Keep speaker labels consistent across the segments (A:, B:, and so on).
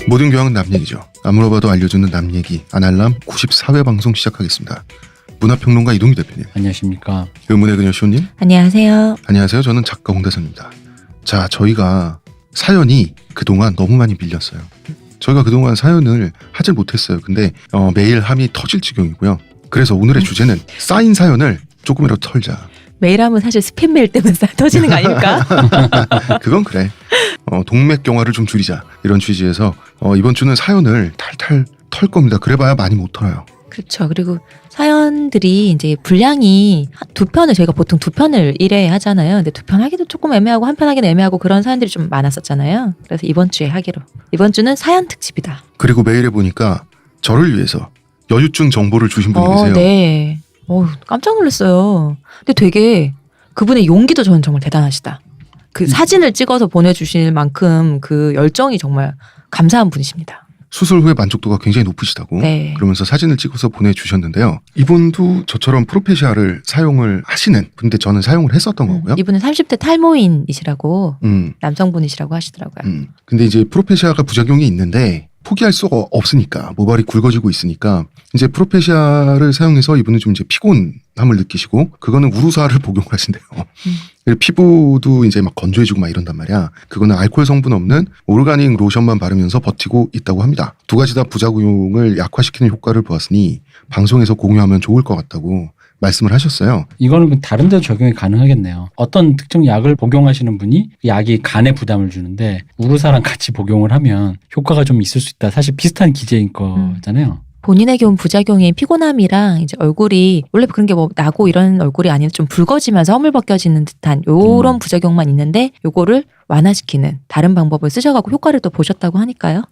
A: 모든 교양은 남 얘기죠. 안 물어봐도 알려주는 남 얘기 아날람 94회 방송 시작하겠습니다. 문화평론가 이동규 대표님.
B: 안녕하십니까.
A: 의문의 그녀 시호님.
C: 안녕하세요.
A: 안녕하세요. 저는 작가 홍대선입니다. 자, 저희가 사연이 그동안 너무 많이 밀렸어요. 저희가 그동안 사연을 하질 못했어요. 근데 매일 함이 터질 지경이고요. 그래서 오늘의 주제는 쌓인 사연을 조금이라도 털자.
C: 매일 하면 사실 스팸 메일 때문에 터지는 거 아닙니까?
A: 그건 그래. 동맥경화를 좀 줄이자. 이런 취지에서 이번 주는 사연을 탈탈 털 겁니다. 그래봐야 많이 못 털어요.
C: 그렇죠. 그리고 사연들이 이제 분량이 두 편을 저희가 보통 두 편을 1회 하잖아요. 근데 두 편 하기도 조금 애매하고 한 편 하기는 애매하고 그런 사연들이 좀 많았었잖아요. 그래서 이번 주에 하기로. 이번 주는 사연 특집이다.
A: 그리고 메일에 보니까 저를 위해서 여유증 정보를 주신 분이 계세요.
C: 네. 깜짝 놀랐어요. 근데 되게 그분의 용기도 저는 정말 대단하시다. 그 사진을 찍어서 보내주실 만큼 그 열정이 정말 감사한 분이십니다.
A: 수술 후에 만족도가 굉장히 높으시다고.
C: 네.
A: 그러면서 사진을 찍어서 보내주셨는데요. 이분도 저처럼 프로페시아를 사용을 하시는 분인데 저는 사용을 했었던 거고요.
C: 이분은 30대 탈모인이시라고 남성분이시라고 하시더라고요.
A: 근데 이제 프로페시아가 부작용이 있는데 포기할 수가 없으니까 모발이 굵어지고 있으니까 이제 프로페시아를 사용해서 이분은 좀 이제 피곤함을 느끼시고 그거는 우루사를 복용을 하신대요. 피부도 이제 막 건조해지고 막 이런단 말이야. 그거는 알코올 성분 없는 오르가닉 로션만 바르면서 버티고 있다고 합니다. 두 가지 다 부작용을 약화시키는 효과를 보았으니 방송에서 공유하면 좋을 것 같다고 말씀을 하셨어요.
B: 이거는 다른 데도 적용이 가능하겠네요. 어떤 특정 약을 복용하시는 분이 약이 간에 부담을 주는데 우루사랑 같이 복용을 하면 효과가 좀 있을 수 있다. 사실 비슷한 기제인 거잖아요.
C: 본인에게 온 부작용인 피곤함이랑 이제 얼굴이 원래 그런 게 뭐 나고 이런 얼굴이 아니라 좀 붉어지면서 허물 벗겨지는 듯한 요런 부작용만 있는데 요거를 완화시키는 다른 방법을 쓰셔가지고 효과를 또 보셨다고 하니까요.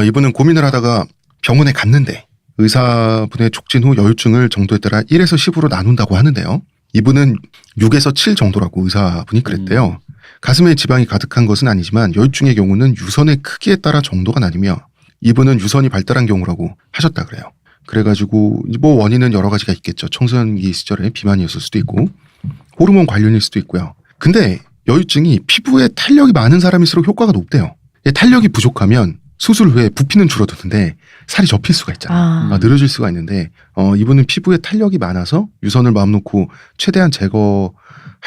A: 이분은 고민을 하다가 병원에 갔는데 의사분의 촉진 후 여유증을 정도에 따라 1에서 10으로 나눈다고 하는데요. 이분은 6에서 7 정도라고 의사분이 그랬대요. 가슴에 지방이 가득한 것은 아니지만 여유증의 경우는 유선의 크기에 따라 정도가 나뉘며 이분은 유선이 발달한 경우라고 하셨다 그래요. 그래가지고 뭐 원인은 여러 가지가 있겠죠. 청소년기 시절에 비만이었을 수도 있고 호르몬 관련일 수도 있고요. 근데 여유증이 피부에 탄력이 많은 사람일수록 효과가 높대요. 탄력이 부족하면 수술 후에 부피는 줄어드는데 살이 접힐 수가 있잖아요. 늘어질 수가 있는데 이분은 피부에 탄력이 많아서 유선을 마음 놓고 최대한 제거할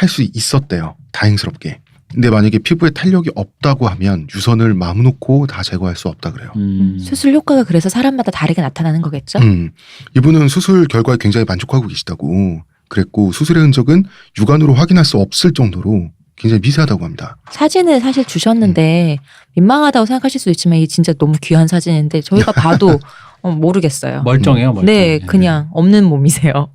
A: 수 있었대요. 다행스럽게. 근데 만약에 피부에 탄력이 없다고 하면 유선을 마음 놓고 다 제거할 수 없다 그래요.
C: 수술 효과가 그래서 사람마다 다르게 나타나는 거겠죠?
A: 이분은 수술 결과에 굉장히 만족하고 계시다고 그랬고 수술의 흔적은 육안으로 확인할 수 없을 정도로 굉장히 미세하다고 합니다.
C: 사진을 사실 주셨는데 민망하다고 생각하실 수도 있지만 이게 진짜 너무 귀한 사진인데 저희가 봐도 모르겠어요.
B: 멀쩡해요. 멀쩡해.
C: 네, 그냥 없는 몸이세요.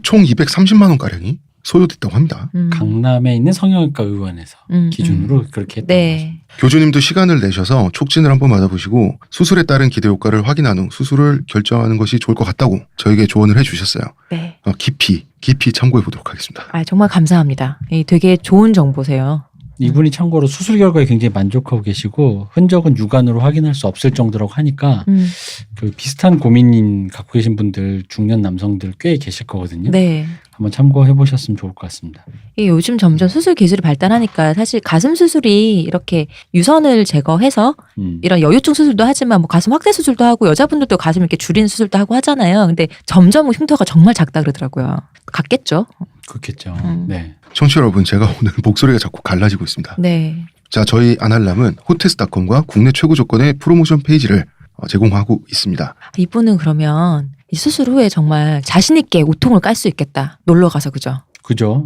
A: 총 230만 원가량이 소요됐다고 합니다.
B: 강남에 있는 성형외과 의원에서 기준으로 그렇게 했다고
C: 네.
A: 교주님도 시간을 내셔서 촉진을 한번 맞아보시고 수술에 따른 기대 효과를 확인한 후 수술을 결정하는 것이 좋을 것 같다고 저에게 조언을 해주셨어요.
C: 네.
A: 깊이 참고해 보도록 하겠습니다.
C: 정말 감사합니다. 되게 좋은 정보세요.
B: 이분이 참고로 수술 결과에 굉장히 만족하고 계시고 흔적은 육안으로 확인할 수 없을 정도라고 하니까 그 비슷한 고민 갖고 계신 분들 중년 남성들 꽤 계실 거거든요.
C: 네.
B: 한번 참고해 보셨으면 좋을 것 같습니다.
C: 요즘 점점 수술 기술이 발달하니까 사실 가슴 수술이 이렇게 유선을 제거해서 이런 여유증 수술도 하지만 뭐 가슴 확대 수술도 하고 여자분들도 가슴 이렇게 줄이는 수술도 하고 하잖아요. 근데 점점 흉터가 정말 작다 그러더라고요. 같겠죠?
B: 그렇겠죠. 네.
A: 청취자 여러분, 제가 오늘 목소리가 자꾸 갈라지고 있습니다.
C: 네.
A: 자, 저희 아날람은 호텔스닷컴과 국내 최고 조건의 프로모션 페이지를 제공하고 있습니다.
C: 이분은 그러면 이 수술 후에 정말 자신 있게 우통을 깔 수 있겠다. 놀러 가서 그죠?
B: 그죠.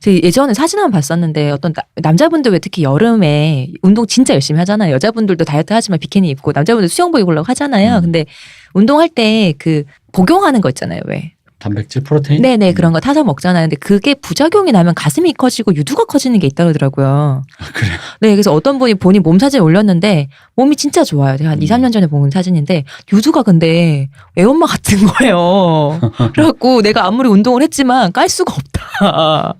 C: 제가 예전에 사진 한번 봤었는데 어떤 남자분들 왜 특히 여름에 운동 진짜 열심히 하잖아요. 여자분들도 다이어트 하지만 비키니 입고 남자분들 수영복 입으려고 하잖아요. 근데 운동할 때 그 복용하는 거 있잖아요. 왜?
B: 단백질, 프로테인? 네네,
C: 그런 거 타서 먹잖아요. 근데 그게 부작용이 나면 가슴이 커지고 유두가 커지는 게 있다 그러더라고요.
B: 그래요?
C: 네, 그래서 어떤 분이 본인 몸 사진 올렸는데 몸이 진짜 좋아요. 제가 한 2, 3년 전에 본 사진인데 유두가 근데 애엄마 같은 거예요. 그래갖고 내가 아무리 운동을 했지만 깔 수가 없다.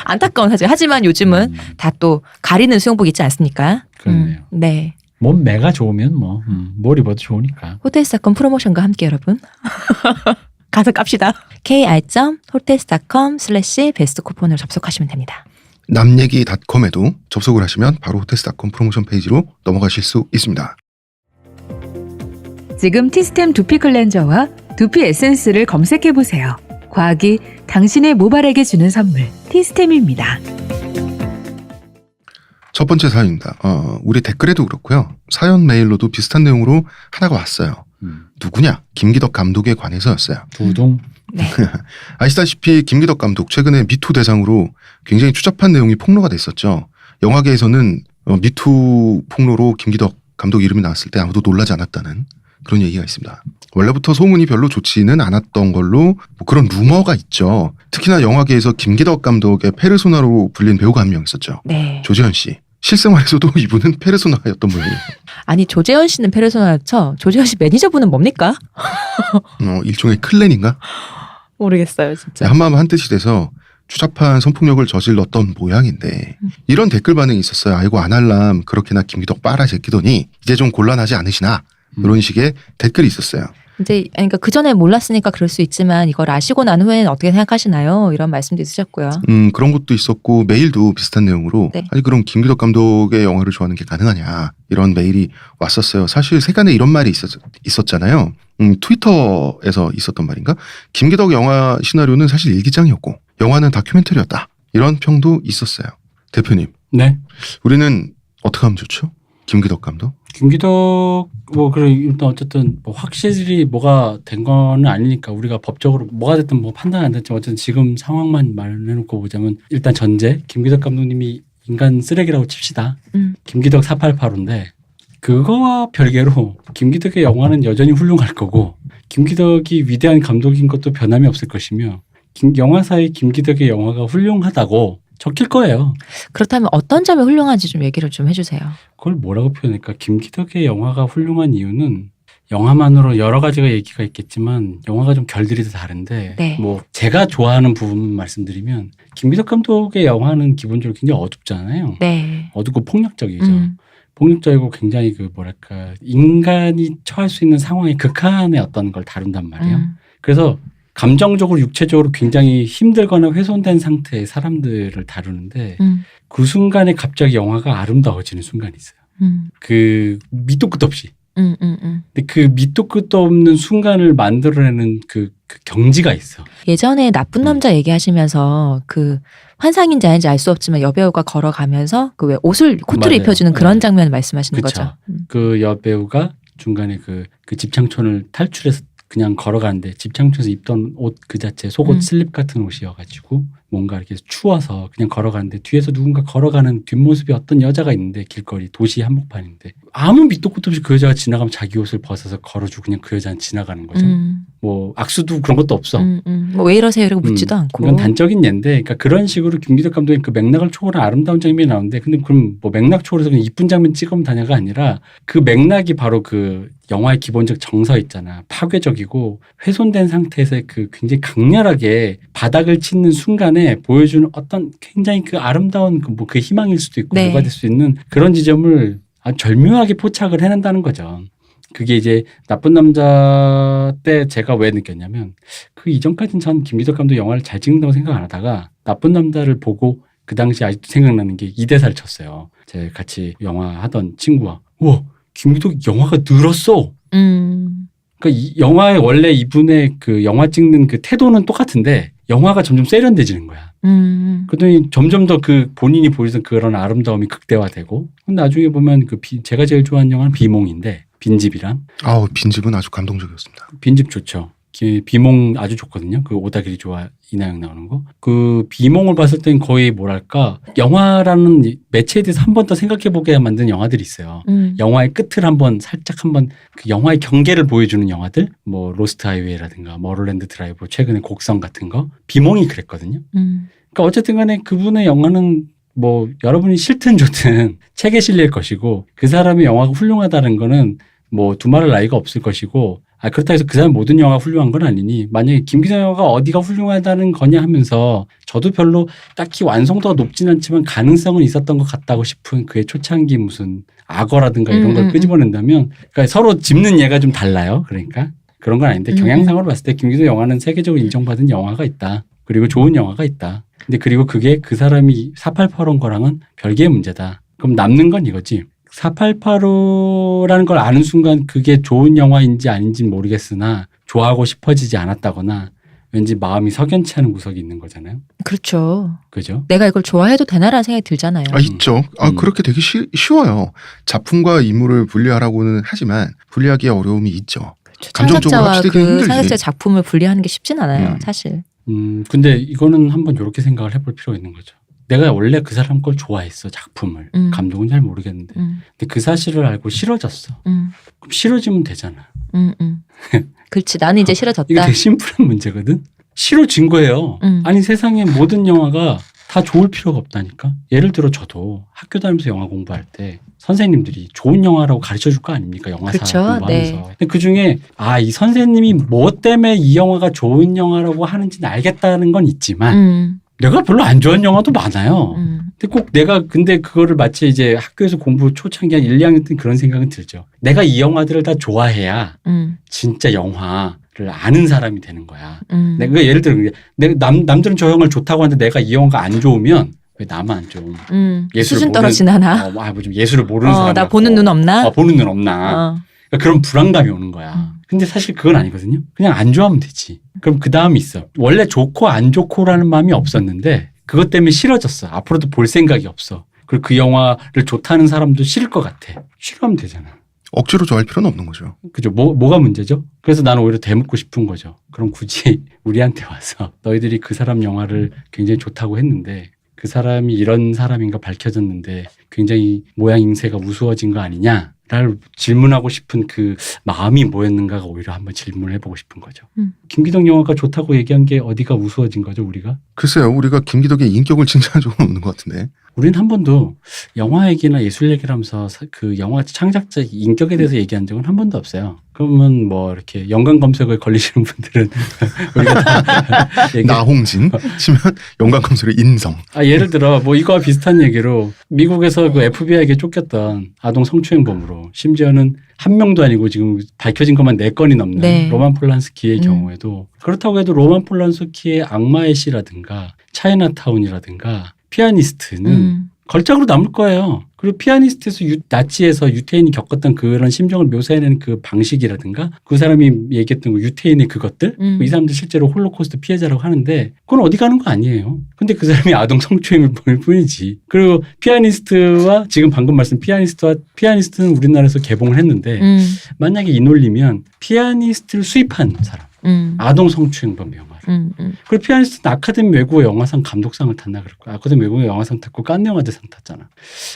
C: 안타까운 사진. 하지만 요즘은 다 또 가리는 수영복 있지 않습니까?
B: 그렇네요.
C: 네.
B: 몸매가 좋으면 뭘 입어도 좋으니까.
C: 호텔스닷컴 프로모션과 함께 여러분 가서 깝시다. kr.hotels.com/베스트 쿠폰으로 접속하시면 됩니다.
A: 남얘기닷컴에도 접속을 하시면 바로 호텔스닷컴 프로모션 페이지로 넘어가실 수 있습니다.
D: 지금 티스템 두피 클렌저와 두피 에센스를 검색해보세요. 과학이 당신의 모발에게 주는 선물, 티스템입니다.
A: 첫 번째 사연입니다. 우리 댓글에도 그렇고요. 사연 메일로도 비슷한 내용으로 하나가 왔어요. 누구냐? 김기덕 감독에 관해서였어요.
B: 두둥.
C: 네.
A: 아시다시피 김기덕 감독 최근에 미투 대상으로 굉장히 추잡한 내용이 폭로가 됐었죠. 영화계에서는 미투 폭로로 김기덕 감독 이름이 나왔을 때 아무도 놀라지 않았다는 그런 얘기가 있습니다. 원래부터 소문이 별로 좋지는 않았던 걸로 뭐 그런 루머가 있죠. 특히나 영화계에서 김기덕 감독의 페르소나로 불린 배우가 한 명 있었죠.
C: 네.
A: 조재현 씨. 실생활에서도 이분은 페르소나였던 모양이에요.
C: 아니 조재현 씨는 페르소나였죠. 조재현 씨 매니저분은 뭡니까?
A: 일종의 클랜인가?
C: 모르겠어요, 진짜.
A: 한마음 한뜻이 돼서 추잡한 성폭력을 저질렀던 모양인데 이런 댓글 반응이 있었어요. 아이고 아날람 그렇게나 김기덕 빨아 제끼더니 이제 좀 곤란하지 않으시나? 이런 식의 댓글이 있었어요.
C: 이제 그러니까 그 전에 몰랐으니까 그럴 수 있지만 이걸 아시고 난 후에는 어떻게 생각하시나요? 이런 말씀도 있으셨고요.
A: 그런 것도 있었고 메일도 비슷한 내용으로
C: 네.
A: 아니 그럼 김기덕 감독의 영화를 좋아하는 게 가능하냐 이런 메일이 왔었어요. 사실 세간에 이런 말이 있었잖아요. 트위터에서 있었던 말인가? 김기덕 영화 시나리오는 사실 일기장이었고 영화는 다큐멘터리였다. 이런 평도 있었어요. 대표님.
B: 네.
A: 우리는 어떻게 하면 좋죠? 김기덕 감독?
B: 김기덕 그래 일단 어쨌든 뭐 확실히 뭐가 된 거는 아니니까 우리가 법적으로 뭐가 됐든 뭐 판단 안 됐지만 어쨌든 지금 상황만 말해놓고 보자면 일단 전제 김기덕 감독님이 인간 쓰레기라고 칩시다. 김기덕 488호인데 그거와 별개로 김기덕의 영화는 여전히 훌륭할 거고 김기덕이 위대한 감독인 것도 변함이 없을 것이며 영화사의 김기덕의 영화가 훌륭하다고 적힐 거예요.
C: 그렇다면 어떤 점이 훌륭한지 좀 얘기를 좀 해주세요.
B: 그걸 뭐라고 표현할까? 김기덕의 영화가 훌륭한 이유는 영화만으로 여러 가지가 얘기가 있겠지만 영화가 좀 결들이 다 다른데
C: 네.
B: 뭐 제가 좋아하는 부분만 말씀드리면 김기덕 감독의 영화는 기본적으로 굉장히 어둡잖아요.
C: 네.
B: 어둡고 폭력적이죠. 폭력적이고 굉장히 그 뭐랄까 인간이 처할 수 있는 상황의 극한의 어떤 걸 다룬단 말이에요. 그래서 감정적으로 육체적으로 굉장히 힘들거나 훼손된 상태의 사람들을 다루는데 그 순간에 갑자기 영화가 아름다워지는 순간이 있어요. 그 밑도 끝도 없이. 근데 그 밑도 끝도 없는 순간을 만들어내는 그 경지가 있어.
C: 예전에 나쁜 남자 얘기하시면서 그 환상인지 아닌지 알 수 없지만 여배우가 걸어가면서 그 왜 옷을 코트를
B: 맞아요.
C: 입혀주는 그런
B: 네.
C: 장면을 말씀하시는
B: 그쵸.
C: 거죠.
B: 그 여배우가 중간에 그 집창촌을 탈출해서 그냥 걸어가는데 집창촌에서 입던 옷 그 자체 속옷 슬립 같은 옷이어가지고 뭔가 이렇게 추워서 그냥 걸어가는데 뒤에서 누군가 걸어가는 뒷모습이 어떤 여자가 있는데 길거리 도시 한복판인데 아무 밑도 끝도 없이 그 여자가 지나가면 자기 옷을 벗어서 걸어주고 그냥 그 여자는 지나가는 거죠. 뭐 악수도 그런 것도 없어.
C: 뭐 왜 이러세요? 이러고 묻지도 않고.
B: 이건 단적인 예인데 그러니까 그런 식으로 김기덕 감독이 그 맥락을 초월한 아름다운 장면이 나오는데 근데 그럼 뭐 맥락 초월해서 그냥 이쁜 장면 찍으면 다냐가 아니라 그 맥락이 바로 그 영화의 기본적 정서 있잖아. 파괴적이고 훼손된 상태에서 그 굉장히 강렬하게 바닥을 찢는 순간에 보여주는 어떤 굉장히 그 아름다운 그 희망일 수도 있고
C: 네.
B: 뭐가 될 수 있는 그런 지점을 아주 절묘하게 포착을 해낸다는 거죠. 그게 이제 나쁜 남자 때 제가 왜 느꼈냐면 그 이전까지는 전 김기덕 감독 영화를 잘 찍는다고 생각 안 하다가 나쁜 남자를 보고 그 당시 아직도 생각나는 게 이 대사를 쳤어요. 제가 같이 영화 하던 친구와 우와 김기덕 영화가 늘었어. 그러니까 이 영화의 원래 이분의 그 영화 찍는 그 태도는 똑같은데 영화가 점점 세련돼지는 거야. 그러더니 점점 더 그 본인이 보이던 그런 아름다움이 극대화되고 나중에 보면 그 제가 제일 좋아하는 영화는 비몽인데 빈집이랑
A: 빈집은 아주 감동적이었습니다.
B: 빈집 좋죠. 비몽 아주 좋거든요. 그 오다기리 좋아 이나영 나오는 거. 그 비몽을 봤을 땐 거의 뭐랄까 영화라는 매체에 대해서 한 번 더 생각해보게 만든 영화들이 있어요. 영화의 끝을 살짝 한번 그 영화의 경계를 보여주는 영화들 뭐 로스트 하이웨이라든가 머롤랜드 드라이브 최근에 곡성 같은 거 비몽이 그랬거든요. 그러니까 어쨌든 간에 그분의 영화는 뭐 여러분이 싫든 좋든 책에 실릴 것이고 그 사람의 영화가 훌륭하다는 거는 뭐 두말할 나위가 없을 것이고 그렇다고 해서 그 사람 모든 영화가 훌륭한 건 아니니 만약에 김기덕 영화가 어디가 훌륭하다는 거냐 하면서 저도 별로 딱히 완성도가 높진 않지만 가능성은 있었던 것 같다고 싶은 그의 초창기 무슨 악어라든가 이런 걸 끄집어낸다면 그러니까 서로 짚는 예가 좀 달라요. 그러니까 그런 건 아닌데 경향상으로 봤을 때 김기덕 영화는 세계적으로 인정받은 영화가 있다. 그리고 좋은 영화가 있다. 근데 그리고 그게 그 사람이 488온 거랑은 별개의 문제다. 그럼 남는 건 이거지. 488호라는 걸 아는 순간 그게 좋은 영화인지 아닌지는 모르겠으나 좋아하고 싶어지지 않았다거나 왠지 마음이 석연치 않은 구석이 있는 거잖아요.
C: 그렇죠.
B: 그죠?
C: 내가 이걸 좋아해도 되나라는 생각이 들잖아요.
A: 있죠. 그렇게 되게 쉬워요. 작품과 인물을 분리하라고는 하지만 분리하기에 어려움이 있죠.
C: 그렇죠.
A: 감정적으로
C: 창작자와
A: 합치기
C: 그
A: 힘들지.
C: 창작자 작품을 분리하는 게 쉽진 않아요. 사실.
B: 근데 이거는 한번 이렇게 생각을 해볼 필요가 있는 거죠. 내가 원래 그 사람 걸 좋아했어, 작품을. 감독은 잘 모르겠는데. 근데 그 사실을 알고 싫어졌어. 그럼 싫어지면 되잖아.
C: 그렇지. 나는 이제 싫어졌다.
B: 이게 되게 심플한 문제거든. 싫어진 거예요. 아니 세상에 모든 영화가 다 좋을 필요가 없다니까. 예를 들어 저도 학교 다니면서 영화 공부할 때 선생님들이 좋은 영화라고 가르쳐 줄 거 아닙니까? 영화사
C: 그렇죠.
B: 공부하면서.
C: 네.
B: 근데 그중에 이 선생님이 뭐 때문에 이 영화가 좋은 영화라고 하는지는 알겠다는 건 있지만 내가 별로 안 좋아하는 영화도 많아요. 근데 그거를 마치 이제 학교에서 공부 초창기 한 1, 2학년 때 그런 생각은 들죠. 내가 이 영화들을 다 좋아해야 진짜 영화를 아는 사람이 되는 거야. 내가 예를 들어 남들은 저 영화를 좋다고 하는데 내가 이 영화가 안 좋으면 왜 나만 좀
C: 수준 떨어지나 나.
B: 뭐 좀 예술을 모르는 사람
C: 나 보는 눈 없나?
B: 보는 눈 없나? 그러니까 그런 불안감이 오는 거야. 근데 사실 그건 아니거든요. 그냥 안 좋아하면 되지. 그럼 그 다음이 있어. 원래 좋고 안 좋고라는 마음이 없었는데 그것 때문에 싫어졌어. 앞으로도 볼 생각이 없어. 그리고 그 영화를 좋다는 사람도 싫을 것 같아. 싫어하면 되잖아.
A: 억지로 좋아할 필요는 없는 거죠.
B: 그죠? 뭐가 문제죠? 그래서 나는 오히려 대묻고 싶은 거죠. 그럼 굳이 우리한테 와서 너희들이 그 사람 영화를 굉장히 좋다고 했는데 그 사람이 이런 사람인가 밝혀졌는데 굉장히 모양 인쇄가 우스워진 거 아니냐? 를 질문하고 싶은 그 마음이 뭐였는가가 오히려 한번 질문을 해보고 싶은 거죠. 김기덕 영화가 좋다고 얘기한 게 어디가 우스워진 거죠, 우리가?
A: 글쎄요. 우리가 김기덕의 인격을 칭찬한 적은 없는 것 같은데.
B: 우리는 한 번도 영화 얘기나 예술 얘기를 하면서 그 영화 창작자 인격에 대해서 얘기한 적은 한 번도 없어요. 그러면 뭐 이렇게 연관 검색어에 걸리시는 분들은 우리가 다
A: 나홍진 치면 연관 검색어 인성.
B: 예를 들어 뭐 이거와 비슷한 얘기로 미국에서 그 FBI에게 쫓겼던 아동 성추행범으로 심지어는 한 명도 아니고 지금 밝혀진 것만 4건이 넘는
C: 네.
B: 로만 폴란스키의 경우에도 그렇다고 해도 로만 폴란스키의 악마의 시라든가 차이나타운이라든가 피아니스트는 걸작으로 남을 거예요. 그리고 피아니스트에서 나치에서 유태인이 겪었던 그런 심정을 묘사해내는 그 방식이라든가 그 사람이 얘기했던 그 유태인의 그것들 이 사람들 실제로 홀로코스트 피해자라고 하는데 그건 어디 가는 거 아니에요. 근데 그 사람이 아동 성추행을 볼 뿐이지. 그리고 피아니스트와 지금 방금 말씀 피아니스트는 우리나라에서 개봉을 했는데 만약에 이 논리면 피아니스트를 수입한 사람 아동 성추행범 영화를 그리고 피아니스트는 아카데미 외국어 영화상 감독상을 탔나 그랬고 아카데미 외국어 영화상 탔고 칸 영화제상 탔잖아.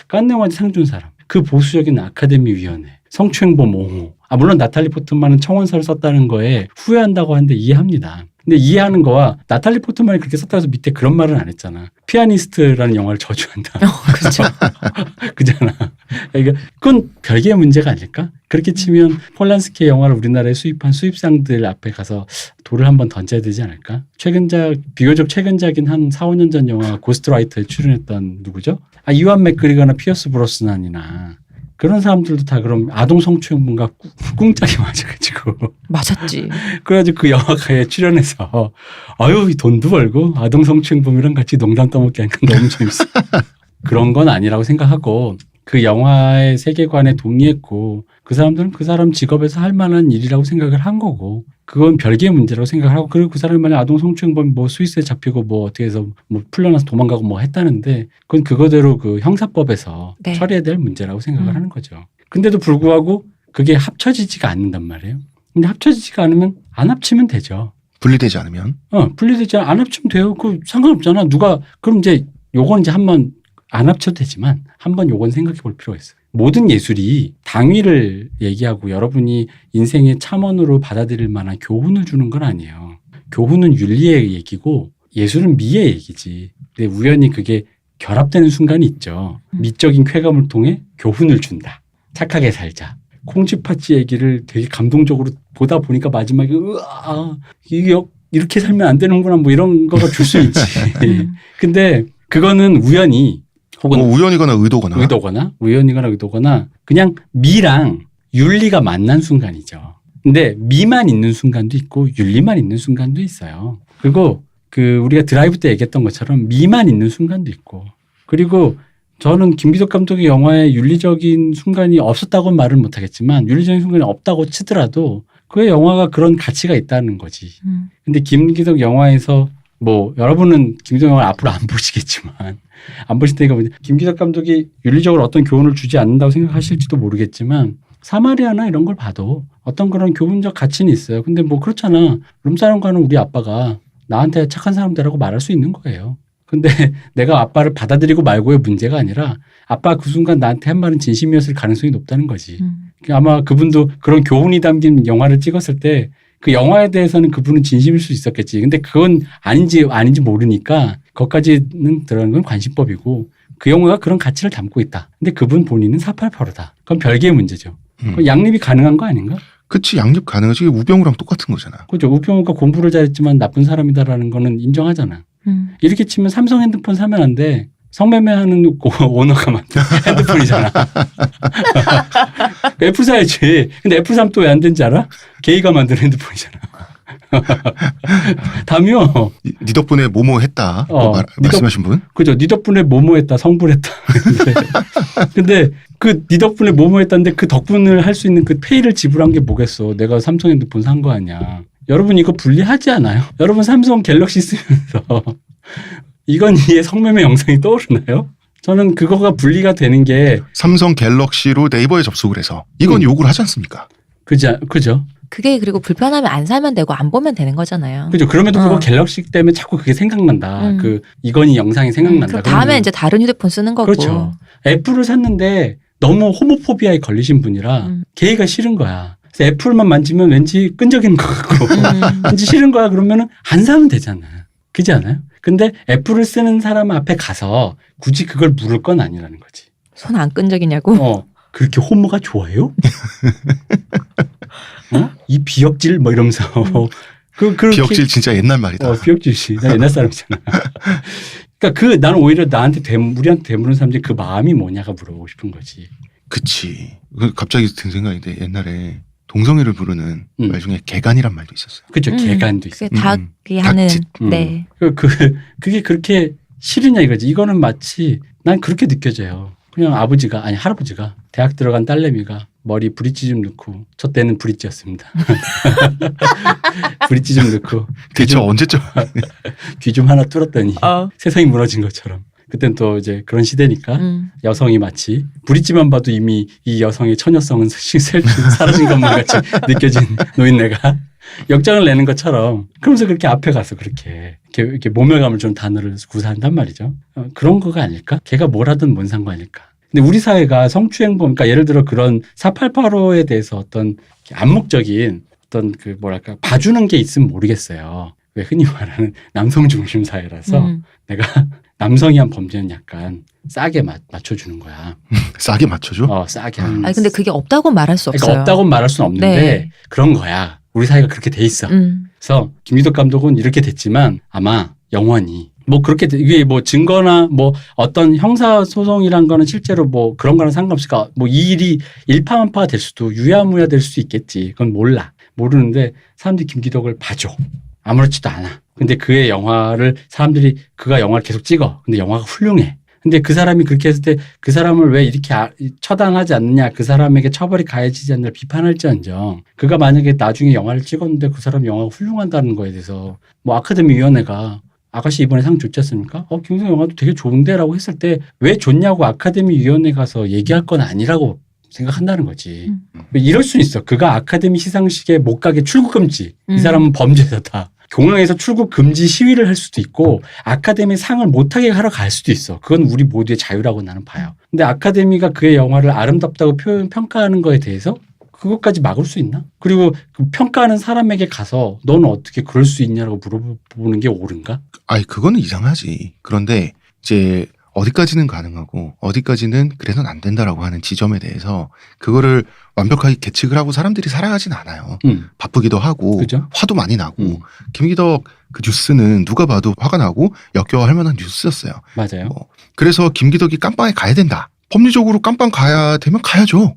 B: 칸 영화제 상 준 사람. 그 보수적인 아카데미 위원회. 성추행범 옹호. 물론 나탈리 포트만은 청원서를 썼다는 거에 후회한다고 하는데 이해합니다. 근데 이해하는 거와 나탈리 포트만이 그렇게 썼다고 해서 밑에 그런 말은 안 했잖아. 피아니스트라는 영화를 저주한다.
C: 그렇죠.
B: 그잖아. 그러니까 그건 별개의 문제가 아닐까? 그렇게 치면 폴란스키의 영화를 우리나라에 수입한 수입상들 앞에 가서 돌을 한번 던져야 되지 않을까? 비교적 최근작인 한 4, 5년 전 영화 고스트라이터에 출연했던 누구죠? 이완 맥그리거나 피어스 브로스난이나 그런 사람들도 다 그럼 아동 성추행범과 꿍짝이 맞아가지고.
C: 맞았지.
B: 그래가지고 그 영화가에 출연해서 이 돈도 벌고 아동 성추행범이랑 같이 농담 떠먹게 하니까 너무 재밌어. 그런 건 아니라고 생각하고 그 영화의 세계관에 동의했고 그 사람들은 그 사람 직업에서 할 만한 일이라고 생각을 한 거고 그건 별개의 문제라고 생각하고 그리고 그 사람이 만약 아동 성추행범 뭐 스위스에 잡히고 뭐 어떻게 해서 뭐 풀려나서 도망가고 뭐 했다는데 그건 그거대로 그 형사법에서
C: 네.
B: 처리해야 될 문제라고 생각을 하는 거죠. 근데도 불구하고 그게 합쳐지지가 않는단 말이에요. 근데 합쳐지지가 않으면 안 합치면 되죠.
A: 분리되지 않으면.
B: 분리되지 안 합치면 돼요. 그 상관없잖아. 그럼 이제 요건 이제 한번 안 합쳐도 되지만 한번 요건 생각해 볼 필요가 있어요. 모든 예술이 당위를 얘기하고 여러분이 인생의 참원으로 받아들일 만한 교훈을 주는 건 아니에요. 교훈은 윤리의 얘기고 예술은 미의 얘기지. 근데 우연히 그게 결합되는 순간이 있죠. 미적인 쾌감을 통해 교훈을 준다. 착하게 살자. 콩쥐팥쥐 얘기를 되게 감동적으로 보다 보니까 마지막에 이게 이렇게 살면 안 되는구나 뭐 이런 거가 줄 수 있지. 근데 그거는 우연히 혹은
A: 우연이거나 의도거나
B: 그냥 미랑 윤리가 만난 순간이죠. 근데 미만 있는 순간도 있고 윤리만 있는 순간도 있어요. 그리고 그 우리가 드라이브 때 얘기했던 것처럼 미만 있는 순간도 있고 그리고 저는 김기덕 감독의 영화에 윤리적인 순간이 없었다고는 말을 못하겠지만 윤리적인 순간이 없다고 치더라도 그의 영화가 그런 가치가 있다는 거지. 근데 김기덕 영화에서 뭐 여러분은 김기덕 영화를 앞으로 안 보시겠지만 안 보실 테니까 김기덕 감독이 윤리적으로 어떤 교훈을 주지 않는다고 생각하실지도 모르겠지만 사마리아나 이런 걸 봐도 어떤 그런 교훈적 가치는 있어요. 근데 뭐 그렇잖아. 룸사롱 가는 우리 아빠가 나한테 착한 사람들하고 말할 수 있는 거예요. 근데 내가 아빠를 받아들이고 말고의 문제가 아니라 아빠 그 순간 나한테 한 말은 진심이었을 가능성이 높다는 거지. 아마 그분도 그런 교훈이 담긴 영화를 찍었을 때 그 영화에 대해서는 그분은 진심일 수 있었겠지. 근데 그건 아닌지 모르니까 거기까지는 들어가는 건 관심법이고 그 영화가 그런 가치를 담고 있다. 근데 그분 본인은 488호다. 그건 별개의 문제죠. 그건 양립이 가능한 거 아닌가?
A: 그치, 양립 가능하지. 이게 우병우랑 똑같은 거잖아.
B: 그죠. 우병우가 공부를 잘했지만 나쁜 사람이다라는 거는 인정하잖아. 이렇게 치면 삼성 핸드폰 사면 안 돼. 성매매하는 오너가 만든 핸드폰이잖아. 애플 사야지. 근데 애플 사면 또 왜 안 되는지 알아? 게이가 만든 핸드폰이잖아. 다며.
A: 네 덕분에 뭐뭐 했다. 말씀하신 분?
B: 그죠. 네 덕분에 뭐뭐 했다. 성불했다. 근데 그 네 덕분에 뭐뭐 했다는데 그 덕분을 할 수 있는 그 페이를 지불한 게 뭐겠어. 내가 삼성 핸드폰 산 거 아니야. 여러분 이거 분리하지 않아요? 여러분 삼성 갤럭시 쓰면서 이건희의 성매매 영상이 떠오르나요? 저는 그거가 분리가 되는 게
A: 삼성 갤럭시로 네이버에 접속을 해서 이건 욕을 하지 않습니까?
B: 그죠?
C: 그게 그리고 불편하면 안 사면 되고 안 보면 되는 거잖아요.
B: 그죠. 그럼에도 불구하고 갤럭시 때문에 자꾸 그게 생각난다. 그 이건희 영상이 생각난다.
C: 그럼 다음에
B: 그러면.
C: 이제 다른 휴대폰 쓰는 거고.
B: 그렇죠. 애플을 샀는데 너무 호모포비아에 걸리신 분이라 게이가 싫은 거야. 그래서 애플만 만지면 왠지 끈적이는 것 같고 왠지 싫은 거야. 그러면은 안 사면 되잖아. 그렇지 않아요? 근데 애플을 쓰는 사람 앞에 가서 굳이 그걸 물을 건 아니라는 거지.
C: 손 안 끈적이냐고?
B: 그렇게 호모가 좋아요? 이 비역질 뭐 이러면서 그렇게
A: 비역질 진짜 옛날 말이다.
B: 비역질씨. 나 옛날 사람이잖아. 그러니까 나는 오히려 우리한테 대물은 사람들이 그 마음이 뭐냐가 물어보고 싶은 거지.
A: 그치. 갑자기 든 생각인데 옛날에 동성애를 부르는 말 중에 개간이란 말도 있었어요.
B: 그죠. 개간도 있어.
C: 그게 닭이 하는.
A: 닭짓.
C: 네.
B: 그게 그렇게 싫으냐 이거지. 이거는 마치 난 그렇게 느껴져요. 그냥 할아버지가 대학 들어간 딸내미가 머리 브릿지 좀 넣고 저 때는 브릿지였습니다. 브릿지 좀 넣고
A: 대체 언제쯤
B: 귀 좀 하나 뚫었더니 세상이 무너진 것처럼. 그땐 또 이제 그런 시대니까 여성이 마치 브릿지만 봐도 이미 이 여성의 처녀성은 사라진 것만 같이 느껴진 노인네가 역장을 내는 것처럼 그러면서 그렇게 앞에 가서 이렇게 모멸감을 주는 단어를 구사한단 말이죠. 그런 거가 아닐까? 걔가 뭘 하든 뭔 상관일까? 근데 우리 사회가 성추행범, 그러니까 예를 들어 그런 488호에 대해서 어떤 암묵적인 어떤 봐주는 게 있으면 모르겠어요. 왜 흔히 말하는 남성 중심 사회라서 내가 남성이 한 범죄는 약간 싸게 맞춰주는 거야.
A: 싸게 맞춰줘?
B: 싸게.
C: 아니 근데 그게 없다고 말할 수 없어요.
B: 그러니까 없다고는 말할 수는 없는데
C: 네.
B: 그런 거야. 우리 사회가 그렇게 돼 있어. 그래서 김기덕 감독은 이렇게 됐지만 아마 영원히 그렇게 이게 증거나 어떤 형사 소송이란 거는 실제로 그런 거랑 상관없이 이 일이 일파만파가 될 수도 유야무야 될 수도 있겠지. 그건 모르는데 사람들이 김기덕을 봐줘. 아무렇지도 않아. 근데 그의 영화를 사람들이 그가 영화를 계속 찍어. 근데 영화가 훌륭해. 근데 그 사람이 그렇게 했을 때 그 사람을 왜 이렇게 처단하지 않느냐, 그 사람에게 처벌이 가해지지 않느냐 비판할지언정 그가 만약에 나중에 영화를 찍었는데 그 사람 영화가 훌륭하다는 거에 대해서 아카데미 위원회가 아가씨 이번에 상 줬지 않습니까? 김기덕 영화도 되게 좋은데라고 했을 때 왜 줬냐고 아카데미 위원회 가서 얘기할 건 아니라고 생각한다는 거지. 이럴 수 있어. 그가 아카데미 시상식에 못 가게 출국 금지. 이 사람은 범죄자다. 공항에서 출국 금지 시위를 할 수도 있고 아카데미 상을 못하게 하러 갈 수도 있어. 그건 우리 모두의 자유라고 나는 봐요. 근데 아카데미가 그의 영화를 아름답다고 평가하는 거에 대해서 그것까지 막을 수 있나? 그리고 그 평가하는 사람에게 가서 너는 어떻게 그럴 수 있냐라고 물어보는 게 옳은가?
A: 그거는 이상하지. 그런데 이제 어디까지는 가능하고 어디까지는 그래서는 안 된다라고 하는 지점에 대해서 그거를 완벽하게 계측을 하고 사람들이 살아가진 않아요. 바쁘기도 하고
B: 그죠?
A: 화도 많이 나고 김기덕 그 뉴스는 누가 봐도 화가 나고 역겨워할 만한 뉴스였어요.
B: 맞아요.
A: 그래서 김기덕이 깜빵에 가야 된다. 법리적으로 깜빵 가야 되면 가야죠.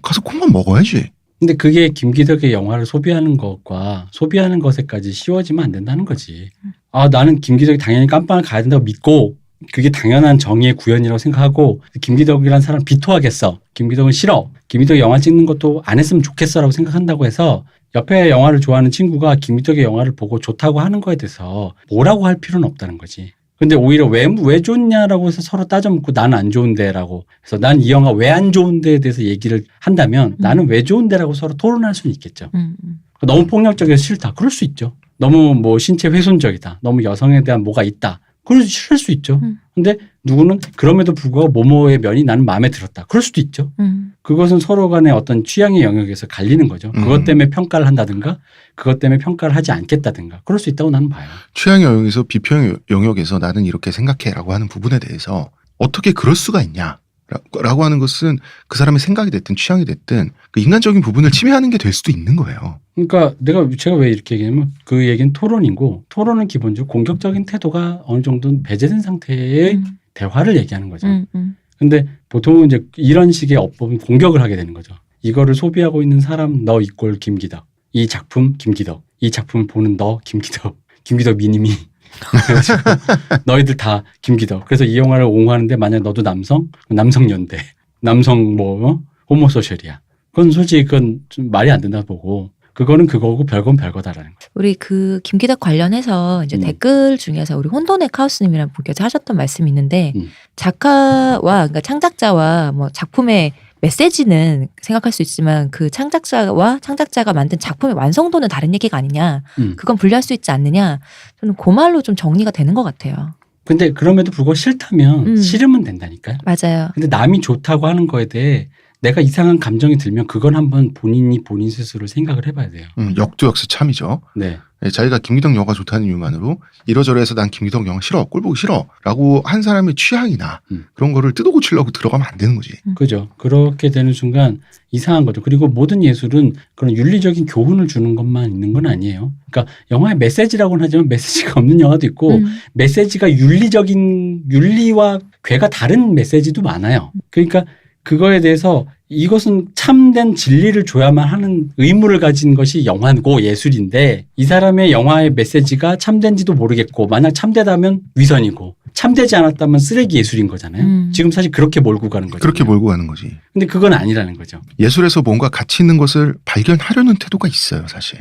A: 가서 콩만 먹어야지.
B: 근데 그게 김기덕의 영화를 소비하는 것과 소비하는 것에까지 씌워지면 안 된다는 거지. 아 나는 김기덕이 당연히 깜빵을 가야 된다고 믿고 그게 당연한 정의의 구현이라고 생각하고 김기덕이라는 사람 비토하겠어. 김기덕은 싫어. 김기덕이 영화 찍는 것도 안 했으면 좋겠어라고 생각한다고 해서 옆에 영화를 좋아하는 친구가 김기덕의 영화를 보고 좋다고 하는 거에 대해서 뭐라고 할 필요는 없다는 거지. 근데 오히려 왜 좋냐라고 해서 서로 따져먹고 나는 안 좋은데라고 해서 난 이 영화 왜 안 좋은데에 대해서 얘기를 한다면 나는 왜 좋은데라고 서로 토론할 수는 있겠죠. 너무 폭력적이어서 싫다. 그럴 수 있죠. 너무 뭐 신체 훼손적이다. 너무 여성에 대한 뭐가 있다. 그럴 수 있죠. 근데 누구는 그럼에도 불구하고 모모의 면이 나는 마음에 들었다. 그럴 수도 있죠. 그것은 서로 간의 어떤 취향의 영역에서 갈리는 거죠. 그것 때문에 평가를 한다든가 그것 때문에 평가를 하지 않겠다든가 그럴 수 있다고 나는 봐요.
A: 취향의 영역에서 비평의 영역에서 나는 이렇게 생각해라고 하는 부분에 대해서 어떻게 그럴 수가 있냐라고 하는 것은 그 사람의 생각이 됐든 취향이 됐든 그 인간적인 부분을 침해하는 게 될 수도 있는 거예요.
B: 그러니까 제가 왜 이렇게 얘기하냐면 그 얘기는 토론이고 토론은 기본적으로 공격적인 태도가 어느 정도는 배제된 상태의 대화를 얘기하는 거죠. 근데 보통은 이제 이런 식의 어법은 공격을 하게 되는 거죠. 이거를 소비하고 있는 사람 너 이꼴 김기덕. 이 작품 김기덕. 이 작품을 보는 너 김기덕. 김기덕 미니미. 그래가지고 너희들 다 김기덕. 그래서 이 영화를 옹호하는데 만약 너도 남성연대. 남성 호모소셜이야. 그건 솔직히 그건 좀 말이 안 된다고 보고 그거는 그거고 별건 별거다라는 거죠.
C: 우리 그 김기덕 관련해서 이제 댓글 중에서 우리 혼돈의 카오스님이라는 분께서 하셨던 말씀이 있는데 작가와 그러니까 창작자와 뭐 작품의 메시지는 생각할 수 있지만 그 창작자와 창작자가 만든 작품의 완성도는 다른 얘기가 아니냐. 그건 분리할 수 있지 않느냐. 저는 그 말로 좀 정리가 되는 것 같아요.
B: 근데 그럼에도 불구하고 싫다면 싫으면 된다니까요.
C: 맞아요.
B: 근데 남이 좋다고 하는 거에 대해 내가 이상한 감정이 들면 그건 한번 본인 스스로 생각을 해봐야 돼요.
A: 역두역스 참이죠.
B: 네.
A: 자기가 김기덕 영화가 좋다는 이유만으로 이러저러해서 난 김기덕 영화 싫어, 꼴 보기 싫어라고 한 사람의 취향이나 그런 거를 뜯어 고치려고 들어가면 안 되는 거지.
B: 그죠. 그렇게 되는 순간 이상한 거죠. 그리고 모든 예술은 그런 윤리적인 교훈을 주는 것만 있는 건 아니에요. 그러니까 영화의 메시지라고는 하지만 메시지가 없는 영화도 있고 메시지가 윤리와 괴가 다른 메시지도 많아요. 그러니까 그거에 대해서 이것은 참된 진리를 줘야만 하는 의무를 가진 것이 영화고 예술인데 이 사람의 영화의 메시지가 참된지도 모르겠고 만약 참되다면 위선이고 참되지 않았다면 쓰레기 예술인 거잖아요. 지금 사실 그렇게 몰고 가는 거죠.
A: 그렇게 몰고 가는 거지.
B: 근데 그건 아니라는 거죠.
A: 예술에서 뭔가 가치 있는 것을 발견하려는 태도가 있어요, 사실.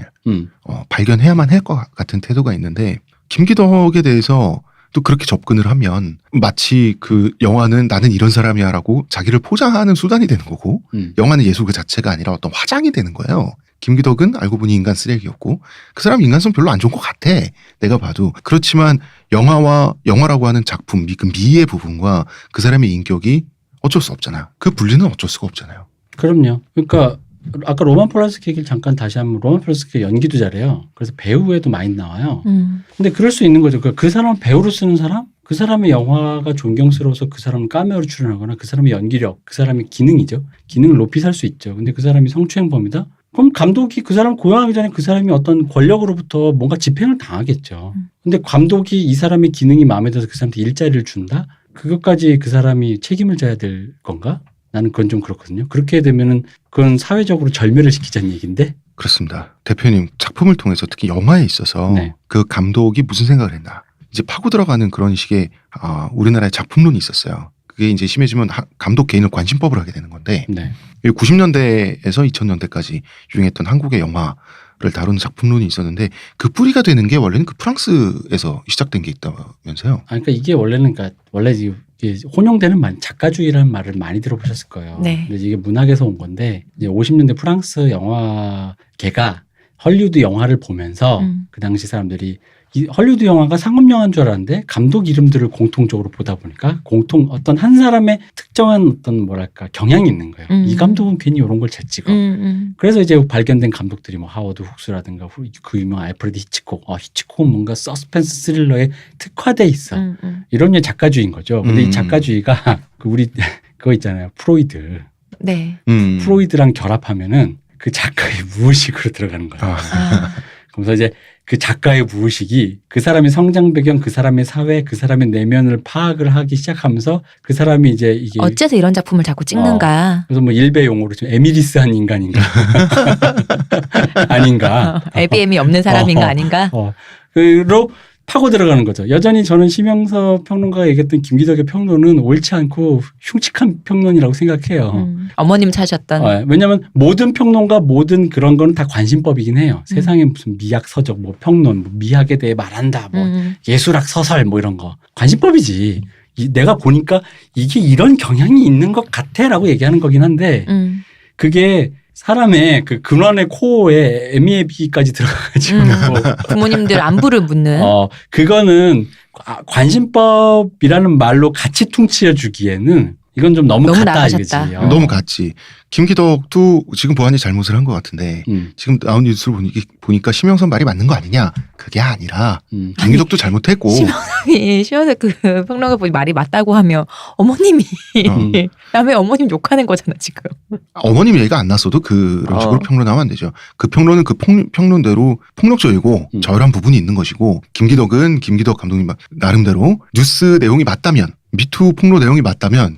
A: 발견해야만 할 것 같은 태도가 있는데 김기덕에 대해서 또 그렇게 접근을 하면 마치 그 영화는 나는 이런 사람이야라고 자기를 포장하는 수단이 되는 거고 영화는 예술 그 자체가 아니라 어떤 화장이 되는 거예요. 김기덕은 알고 보니 인간 쓰레기였고 그 사람 인간성 별로 안 좋은 것 같아. 내가 봐도. 그렇지만 영화라고 하는 작품, 그 미의 부분과 그 사람의 인격이 어쩔 수 없잖아. 그 분리는 어쩔 수가 없잖아요.
B: 그럼요. 그러니까 아까 로만 폴란스키 얘기를 잠깐 다시 하면 로만 폴란스키 연기도 잘해요. 그래서 배우에도 많이 나와요. 근데 그럴 수 있는 거죠. 그 사람은 배우로 쓰는 사람? 그 사람의 영화가 존경스러워서 그 사람은 카메오로 출연하거나 그 사람의 연기력, 그 사람의 기능이죠. 기능을 높이 살 수 있죠. 근데 그 사람이 성추행범이다? 그럼 감독이 그 사람을 고용하기 전에 그 사람이 어떤 권력으로부터 뭔가 집행을 당하겠죠. 근데 감독이 이 사람의 기능이 마음에 들어서 그 사람한테 일자리를 준다? 그것까지 그 사람이 책임을 져야 될 건가? 나는 그건 좀 그렇거든요. 그렇게 되면은 그건 사회적으로 절멸을 시키자는 얘기인데.
A: 그렇습니다. 대표님 작품을 통해서 특히 영화에 있어서
B: 네.
A: 그 감독이 무슨 생각을 했나 이제 파고 들어가는 그런 식의 우리나라의 작품론이 있었어요. 그게 이제 심해지면 감독 개인을 관심법을 하게 되는 건데
B: 네.
A: 90년대에서 2000년대까지 유행했던 한국의 영화를 다루는 작품론이 있었는데 그 뿌리가 되는 게 원래는 그 프랑스에서 시작된 게 있다면서요.
B: 그러니까 이게 원래는 원래 이게 혼용되는 말, 작가주의라는 말을 많이 들어보셨을 거예요.
C: 네.
B: 근데 이게 문학에서 온 건데 이제 50년대 프랑스 영화계가 헐리우드 영화를 보면서 그 당시 사람들이 이 헐리우드 영화가 상업 영화인 줄 알았는데 감독 이름들을 공통적으로 보다 보니까 어떤 한 사람의 특정한 어떤 뭐랄까 경향이 있는 거예요. 이 감독은 괜히 이런 걸 잘 찍어. 그래서 이제 발견된 감독들이 뭐 하워드 훅스라든가 그 유명한 알프레드 히치콕. 히치콕은 뭔가 서스펜스 스릴러에 특화돼 있어. 이런 게 작가주의인 거죠. 근데 이 작가주의가 우리 그거 있잖아요. 프로이드.
C: 네.
B: 프로이드랑 결합하면은 그 작가의 무의식으로 들어가는 거예요. 그래서 이제 그 작가의 무의식이 그 사람의 성장 배경, 그 사람의 사회, 그 사람의 내면을 파악을 하기 시작하면서 그 사람이 이제 이게
C: 어째서 이런 작품을 자꾸 찍는가.
B: 그래서 뭐 일베 용어로 좀 에미리스한 인간인가 아닌가.
C: LBM이 없는 사람인가 아닌가.
B: 파고 들어가는 거죠. 여전히 저는 심영섭 평론가가 얘기했던 김기덕의 평론은 옳지 않고 흉측한 평론이라고 생각해요.
C: 어머님 찾으셨던.
B: 왜냐하면 모든 평론가 모든 그런 거는 다 관심법이긴 해요. 세상에 무슨 미학 서적, 뭐 평론, 뭐 미학에 대해 말한다, 뭐 예술학 서설 뭐 이런 거 관심법이지. 내가 보니까 이게 이런 경향이 있는 것 같아라고 얘기하는 거긴 한데 그게 사람의 그 근원의 코어에 애미애비까지 들어가가지고
C: 부모님들 안부를 묻는.
B: 그거는 관심법이라는 말로 같이 퉁치어 주기에는 이건 좀 너무 같다
C: 나가셨다.
B: 이거지.
A: 너무 같지. 김기덕도 지금 보안이 잘못을 한 것 같은데 지금 나온 뉴스를 보니까 심영선 말이 맞는 거 아니냐? 그게 아니라 김기덕도 잘못했고
C: 심영섭 그 평론가 분이 말이 맞다고 하며 어머님이 남의 어머님 욕하는 거잖아 지금.
A: 어머님 얘기가 안 났어도 그런 식으로 평론하면 안 되죠. 그 평론은 그 평론대로 폭력적이고 저열한 부분이 있는 것이고 김기덕은 김기덕 감독님 나름대로 뉴스 내용이 맞다면 미투 폭로 내용이 맞다면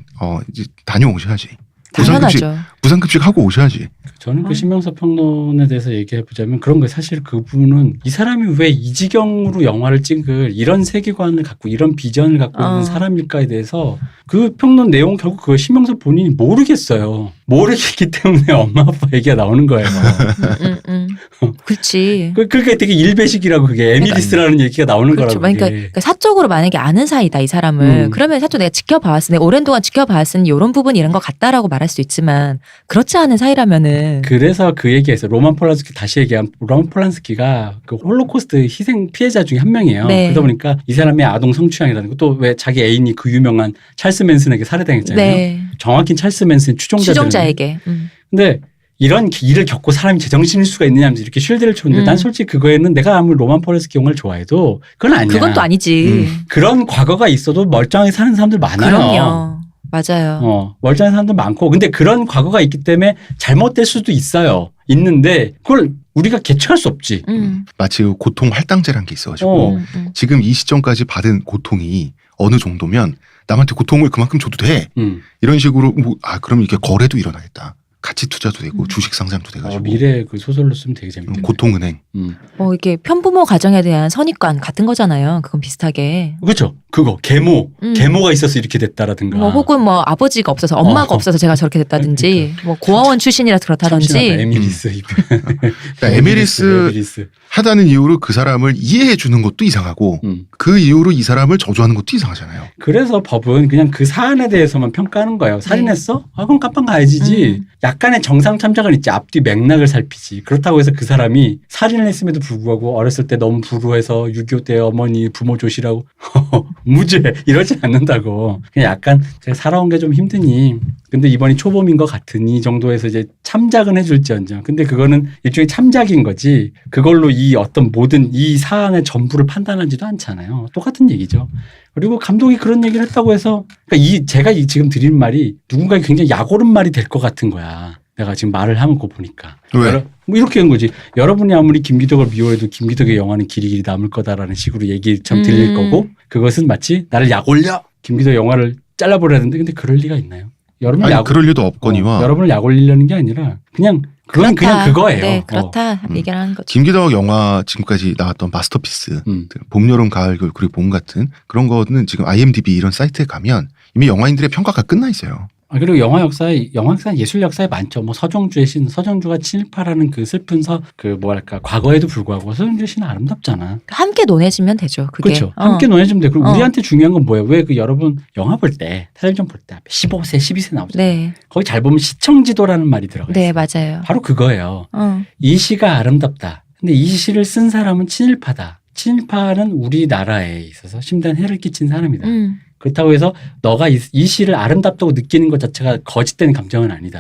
A: 이제 다녀오셔야지.
C: 당연하죠.
A: 부상급식 하고 오셔야지.
B: 저는 그 신명섭 평론에 대해서 얘기해 보자면 그런 거예요. 사실 그분은 이 사람이 왜 이 지경으로 영화를 찍을 이런 세계관을 갖고 이런 비전을 갖고 있는 사람일까에 대해서 그 평론 내용 결국 그걸 신명섭 본인이 모르겠어요. 모르겠기 때문에 엄마 아빠 얘기가 나오는 거예요.
C: 그렇지.
B: 그게 되게 일배식이라고 그게 에미리스라는 얘기가 나오는
C: 그렇죠.
B: 거라고.
C: 그러니까 사적으로 만약에 아는 사이다 이 사람을 그러면 사적 내가 지켜봐왔으니 오랜 동안 지켜봐왔으니 이런 부분 이런 것 같다라고 말할 수 있지만 그렇지 않은 사이라면은.
B: 그래서 그 얘기에서 로만 폴란스키 다시 얘기한 로만 폴란스키가 그 홀로코스트 희생 피해자 중에 한 명이에요.
C: 네.
B: 그러다 보니까 이 사람의 아동 성추행이라는 거 또 왜 자기 애인이 그 유명한 찰스 맨슨에게 살해당했잖아요.
C: 네.
B: 정확히 찰스 맨슨
C: 추종자에게.
B: 근데 이런 일을 겪고 사람이 제정신일 수가 있느냐면서 이렇게 쉴드를 쳤는데 난 솔직히 그거에는 내가 아무리 로만 폴란스키 영화를 좋아해도 그건 아니야.
C: 그건 또 아니지.
B: 그런 과거가 있어도 멀쩡하게 사는 사람들 많아요.
C: 그럼요. 맞아요.
B: 멀쩡한 사람들 많고 근데 그런 과거가 있기 때문에 잘못될 수도 있어요. 있는데 그걸 우리가 계측할 수 없지.
A: 마치 그 고통 할당제라는 게 있어가지고 지금 이 시점까지 받은 고통이 어느 정도면 남한테 고통을 그만큼 줘도 돼. 이런 식으로 그럼 이게 거래도 일어나겠다. 가치 투자도 되고 주식 상장도 돼가지고
B: 미래 그 소설로 쓰면 되게 재밌겠네.
A: 고통은행.
C: 이게 편부모 가정에 대한 선입관 같은 거잖아요. 그건 비슷하게.
B: 그렇죠. 그거 계모가 있어서 이렇게 됐다라든가.
C: 혹은 아버지가 없어서 엄마가 없어서 제가 저렇게 됐다든지 고아원 출신이라 그렇다든지.
B: 에미리스.
A: 그러니까 에미리스 하다는 이유로 그 사람을 이해해 주는 것도 이상하고 그 이유로 이 사람을 저주하는 것도 이상하잖아요.
B: 그래서 법은 그냥 그 사안에 대해서만 평가하는 거예요. 살인했어? 그럼 깜빵 가야지지. 약간의 정상 참작은 있지. 앞뒤 맥락을 살피지. 그렇다고 해서 그 사람이 살인을 했음에도 불구하고 어렸을 때 너무 불우해서 6.25 때 어머니 부모 조시라고 무죄 이러지 않는다고. 그냥 약간 제가 살아온 게 좀 힘드니 근데 이번이 초범인 것 같으니 정도에서 이제 참작은 해줄지언정. 근데 그거는 일종의 참작인 거지. 그걸로 이 어떤 모든 이 사안의 전부를 판단하지도 않잖아요. 똑같은 얘기죠. 그리고 감독이 그런 얘기를 했다고 해서 그러니까 제가 지금 드리는 말이 누군가에게 굉장히 약오른 말이 될 것 같은 거야. 내가 지금 말을 하는 거 보니까.
A: 왜?
B: 이렇게 한 거지. 여러분이 아무리 김기덕을 미워해도 김기덕의 영화는 길이 남을 거다라는 식으로 얘기처럼 들릴 거고 그것은 마치 나를 약올려 김기덕 영화를 잘라버려야 되는데 근데 그럴 리가 있나요? 여러분을
A: 그럴 리도 없거니와
B: 여러분을 약올리려는 게 아니라 그냥 그건 그냥 그거예요.
C: 네, 그렇다 얘기를 하는 거죠.
A: 김기덕 영화 지금까지 나왔던 마스터피스, 봄, 여름, 가을, 겨울 그리고 봄 같은 그런 거는 지금 IMDb 이런 사이트에 가면 이미 영화인들의 평가가 끝나 있어요.
B: 그리고 영화 역사에 예술 역사에 많죠. 서정주의 신, 서정주가 친일파라는 그 슬픈 과거에도 불구하고 서정주의 신은 아름답잖아.
C: 함께 논해지면 되죠. 그게.
B: 그렇죠. 함께 논해지면 돼. 그리고 우리한테 중요한 건 뭐예요? 왜 여러분 영화 볼 때, 텔레비전 볼 때 15세, 12세 나오잖아요.
C: 네.
B: 거기 잘 보면 시청지도라는 말이 들어가요.
C: 네, 맞아요.
B: 바로 그거예요. 이 시가 아름답다. 근데 이 시를 쓴 사람은 친일파다. 친일파는 우리나라에 있어서 심대한 해를 끼친 사람이다. 그렇다고 해서 너가 이 시를 아름답다고 느끼는 것 자체가 거짓된 감정은 아니다.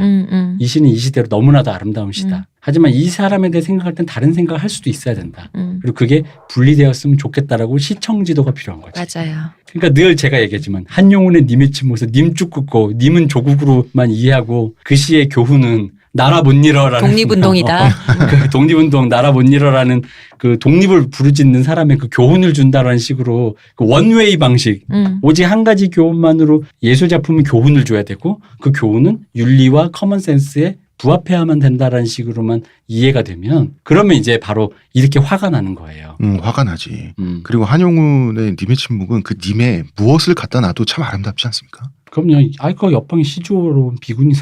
B: 이 시는 이 시대로 너무나도 아름다운 시다. 하지만 이 사람에 대해 생각할 땐 다른 생각을 할 수도 있어야 된다. 그리고 그게 분리되었으면 좋겠다라고 시청지도가 필요한 거지.
C: 맞아요.
B: 그러니까 늘 제가 얘기했지만 한용운의 님의 침묵에서 님 쭉 긋고 님은 조국으로만 이해하고 그 시의 교훈은 나라 못 잃어라는
C: 독립운동이다.
B: 그 독립운동 나라 못 잃어라는 그 독립을 부르짖는 사람의 그 교훈을 준다라는 식으로 그 원웨이 방식 오직 한 가지 교훈만으로 예술 작품은 교훈을 줘야 되고 그 교훈은 윤리와 커먼센스의 부합해야만 된다라는 식으로만 이해가 되면 그러면 이제 바로 이렇게 화가 나는 거예요.
A: 화가 나지. 그리고 한용운의 님의 침묵은 그 님에 무엇을 갖다 놔도 참 아름답지 않습니까?
B: 그럼요. 그 옆방에 시주로 비구니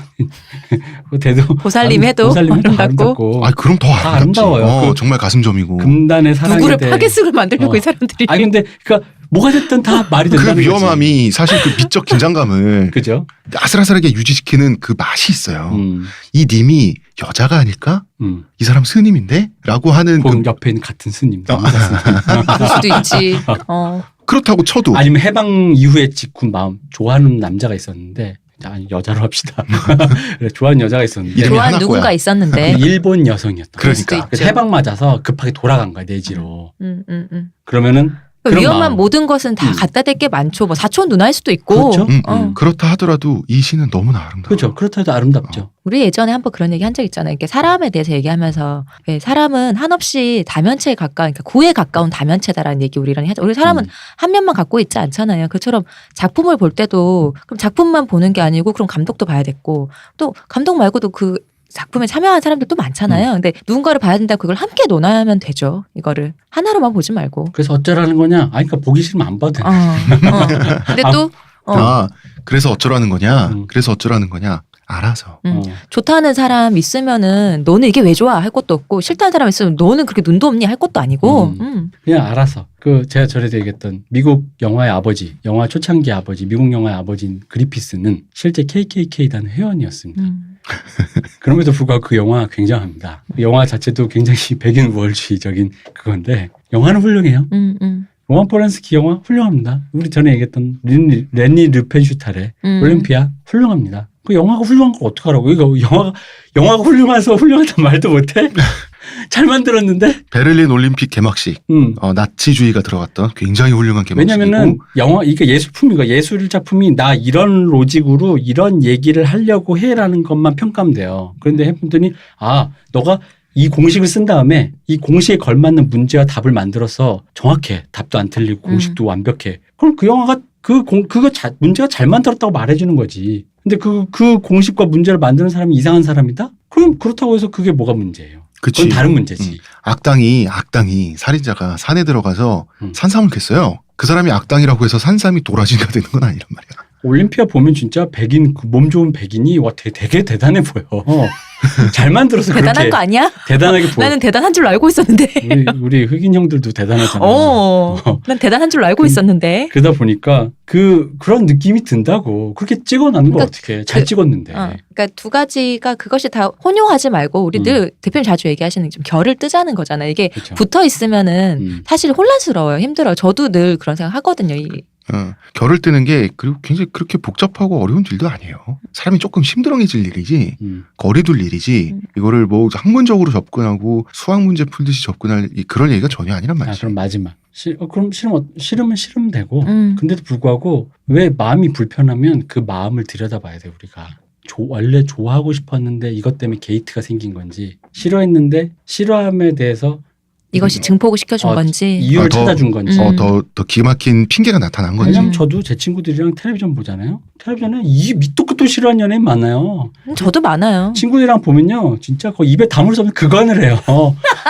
B: 대도
C: 보살님 해도 아름답고.
A: 그럼 더 아름답지.
B: 아름다워요.
A: 정말 가슴점이고.
B: 금단의 사랑에
C: 누구를
B: 대해.
C: 파괴수를 만들려고 이 사람들이.
B: 근데 그러니까 뭐가 됐든 다 말이
A: 그
B: 된다는
A: 위험함이 사실 그 미적 긴장감을
B: 그죠?
A: 아슬아슬하게 유지시키는 그 맛이 있어요.
B: 음.
A: 이 님이 여자가 아닐까? 이 사람 스님인데? 라고 하는
B: 혹은 옆에 있는 같은 스님.
C: 그럴 수도 있지.
A: 그렇다고 쳐도
B: 아니면 해방 이후에 직후 마음 좋아하는 남자가 있었는데 아니 여자로 합시다. 좋아하는 여자가 있었는데
A: 이름이
C: 좋아하는
A: 하나코야.
C: 누군가 있었는데.
B: 일본 여성이었다.
A: 그러니까.
B: 그래서 해방 맞아서 급하게 돌아간 거야 내지로. 그러면은
C: 그
B: 그런
C: 위험한
B: 마음.
C: 모든 것은 다 갖다 댈 게 많죠. 뭐 사촌 누나일 수도 있고.
B: 그렇죠.
A: 그렇다 하더라도 이 시는 너무나 아름다워.
B: 그렇죠. 그렇다 해도 아름답죠.
C: 우리 예전에 한번 그런 얘기 한 적 있잖아요. 이렇게 사람에 대해서 얘기하면서 왜 사람은 한없이 다면체에 가까운, 그러니까 구에 가까운 다면체다라는 얘기 우리랑 하죠. 우리 사람은 한 면만 갖고 있지 않잖아요. 그처럼 작품을 볼 때도 그럼 작품만 보는 게 아니고 그럼 감독도 봐야 됐고 또 감독 말고도 그 작품에 참여한 사람들도 많잖아요. 근데 누군가를 봐야 된다 그걸 함께 논하면 되죠. 이거를 하나로만 보지 말고.
B: 그래서 어쩌라는 거냐? 그러니까 보기 싫으면 안 봐도 돼.
C: 근데 또
A: 그래서 어쩌라는 거냐? 그래서 어쩌라는 거냐? 알아서.
C: 좋다는 사람 있으면은 너는 이게 왜 좋아 할 것도 없고 싫다는 사람 있으면 너는 그렇게 눈도 없니 할 것도 아니고.
B: 그냥 알아서. 제가 전에도 얘기했던 미국 영화의 아버지, 영화 초창기 아버지, 미국 영화의 아버지인 그리피스는 실제 KKK단 회원이었습니다. 그럼에도 불구하고 그 영화 굉장합니다. 그 영화 자체도 굉장히 백인 우월주의적인 그건데 영화는 훌륭해요. 로만 포란스키 영화 훌륭합니다. 우리 전에 얘기했던 레니 르펜슈탈의 올림피아 훌륭합니다. 그 영화가 훌륭한 거 어떡하라고. 이거 영화가 훌륭해서 훌륭하단 말도 못해? 잘 만들었는데?
A: 베를린 올림픽 개막식. 나치주의가 들어갔던 굉장히 훌륭한 개막식이고.
B: 왜냐면은 이게 예술품이고 예술 작품이 나 이런 로직으로 이런 얘기를 하려고 해라는 것만 평가하면 돼요. 그런데 해봤더니 너가 이 공식을 쓴 다음에 이 공식에 걸맞는 문제와 답을 만들어서 정확해. 답도 안 틀리고 공식도 완벽해. 그럼 그 영화가 문제가 잘 만들었다고 말해주는 거지. 근데 그 공식과 문제를 만드는 사람이 이상한 사람이다? 그럼 그렇다고 해서 그게 뭐가 문제예요?
A: 그치.
B: 그건 다른 문제지.
A: 악당이 살인자가 산에 들어가서 산삼을 캤어요. 그 사람이 악당이라고 해서 산삼이 도라지가 되는 건 아니란 말이야.
B: 올림피아 보면 진짜 몸 좋은 백인이 되게 대단해 보여. 잘 만들어서
C: 대단한
B: 그렇게
C: 거 아니야?
B: 대단하게 보여.
C: 나는 대단한 줄 알고 있었는데.
B: 우리 흑인 형들도 대단하잖아.
C: 난 대단한 줄 알고 있었는데.
B: 그러다 보니까 그런 느낌이 든다고. 그렇게 찍어놨는 걸 어떻게 잘 찍었는데.
C: 그러니까 두 가지가 그것이 다 혼용하지 말고 우리 늘 대표님 자주 얘기하시는 좀 결을 뜨자는 거잖아요. 이게
B: 그쵸.
C: 붙어 있으면은 사실 혼란스러워요. 힘들어요. 저도 늘 그런 생각 하거든요.
A: 결을 뜨는 게 그리고 굉장히 그렇게 복잡하고 어려운 일도 아니에요. 사람이 조금 심드렁해질 일이지 거리 둘 일이지 이거를 뭐 학문적으로 접근하고 수학 문제 풀듯이 접근할 그런 얘기가 전혀 아니란 말이죠.
B: 그럼 마지막. 그럼 싫으면 되고. 근데도 불구하고 왜 마음이 불편하면 그 마음을 들여다봐야 돼 우리가. 원래 좋아하고 싶었는데 이것 때문에 게이트가 생긴 건지 싫어했는데 싫어함에 대해서
C: 이것이 증폭을 시켜준 건지
B: 이유를 찾아준 건지
A: 더 기가 막힌 핑계가 나타난 건지.
B: 왜냐면 저도 제 친구들이랑 텔레비전 보잖아요. 텔레비전에 밑도 끝도 싫어하는 연예인 많아요.
C: 저도 많아요.
B: 친구들이랑 보면요 진짜 거의 입에 담을 수 없는 그간을 해요.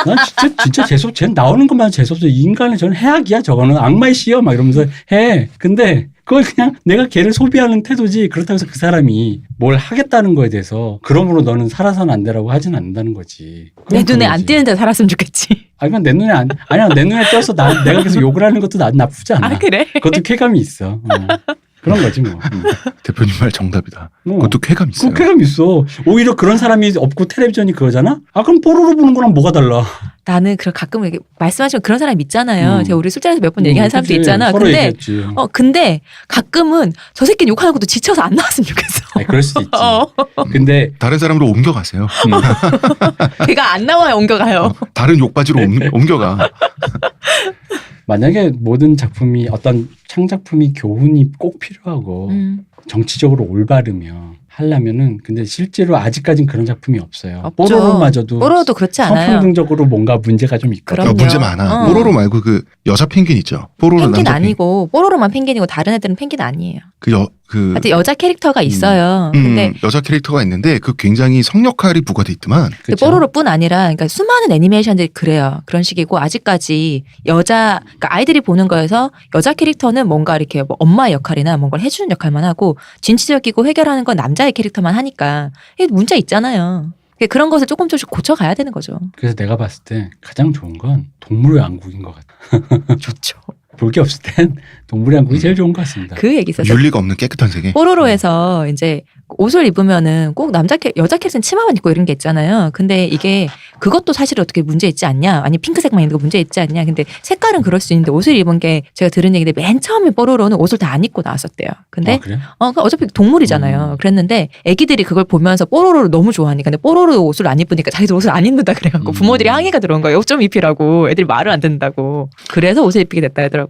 B: 난 진짜 재수없어. 쟤는 나오는 것만 재수없어. 이 인간의 저는 해악이야 저거는 악마의 씨여 막 이러면서 해. 근데 그걸 그냥 내가 걔를 소비하는 태도지 그렇다고 해서 그 사람이 뭘 하겠다는 거에 대해서 그러므로 너는 살아서는 안 되라고 하진 않는다는 거지.
C: 내 눈에 안 띄는 데 살았으면 좋겠지.
B: 그냥 내 눈에 내 눈에 띄어서 내가 계속 욕을 하는 것도 나쁘지 않아.
C: 그래?
B: 그것도 쾌감이 있어. 그런 거지 뭐.
A: 대표님 말 정답이다. 그것도 쾌감 있어요.
B: 쾌감 있어. 오히려 그런 사람이 없고 텔레비전이 그러잖아? 그럼 뽀로로 보는 거랑 뭐가 달라?
C: 나는 가끔 이렇게 말씀하시면 그런 사람 있잖아요. 제가 우리 술자리에서 몇 번 얘기하는 사람도 있잖아.
B: 서로
C: 근데
B: 얘기했지.
C: 근데 가끔은 저 새끼는 욕하는 것도 지쳐서 안 나왔으면 좋겠어.
B: 그럴 수도 있지. 근데
A: 다른 사람으로 옮겨가세요.
C: 걔가 안 나와야 옮겨가요.
A: 다른 욕바지로 옮겨가.
B: 만약에 모든 작품이 어떤 창작품이 교훈이 꼭 필요하고 정치적으로 올바르며 하려면은 근데 실제로 아직까지는 그런 작품이 없어요. 뽀로로마저도
C: 그렇지 않아요.
B: 성평등적으로 뭔가 문제가 좀 있거든요.
C: 그럼요.
A: 문제 많아. 뽀로로 말고 그 여자 펭귄 있죠. 뽀로로
C: 펭귄
A: 남자
C: 아니고 뽀로로만 펭귄이고 다른 애들은 펭귄 아니에요. 하여튼 여자 캐릭터가 있어요. 근데
A: 여자 캐릭터가 있는데 그 굉장히 성역할이 부과돼 있더만.
B: 그쵸?
C: 뽀로로뿐 아니라 그러니까 수많은 애니메이션들이 그래요. 그런 식이고 아직까지 그러니까 아이들이 보는 거에서 여자 캐릭터는 뭔가 이렇게 뭐 엄마의 역할이나 뭔가를 해주는 역할만 하고 진취적이고 해결하는 건 남자의 캐릭터만 하니까 이게 문제 있잖아요. 그런 것을 조금씩 고쳐가야 되는 거죠.
B: 그래서 내가 봤을 때 가장 좋은 건 동물의 왕국인 것 같아.
C: 좋죠.
B: 볼 게 없을 땐 동물의 왕국이 제일 좋은 것 같습니다.
C: 그 얘기 있었어요.
A: 윤리가 없는 깨끗한 세계.
C: 뽀로로에서 이제 옷을 입으면은 꼭 여자 캐릭터는 치마만 입고 이런 게 있잖아요. 근데 이게 그것도 사실 어떻게 문제 있지 않냐? 아니 핑크색만 있는 거 문제 있지 않냐? 근데 색깔은 그럴 수 있는데 옷을 입은 게 제가 들은 얘기인데 맨 처음에 뽀로로는 옷을 다 안 입고 나왔었대요. 근데
B: 그래요?
C: 그러니까 어차피 동물이잖아요. 그랬는데 애기들이 그걸 보면서 뽀로로를 너무 좋아하니까 근데 뽀로로 옷을 안 입으니까 자기들 옷을 안 입는다 그래갖고 부모들이 항의가 들어온 거예요. 옷 좀 입히라고. 애들이 말을 안 듣는다고. 그래서 옷을 입히게 됐다 하더라고요.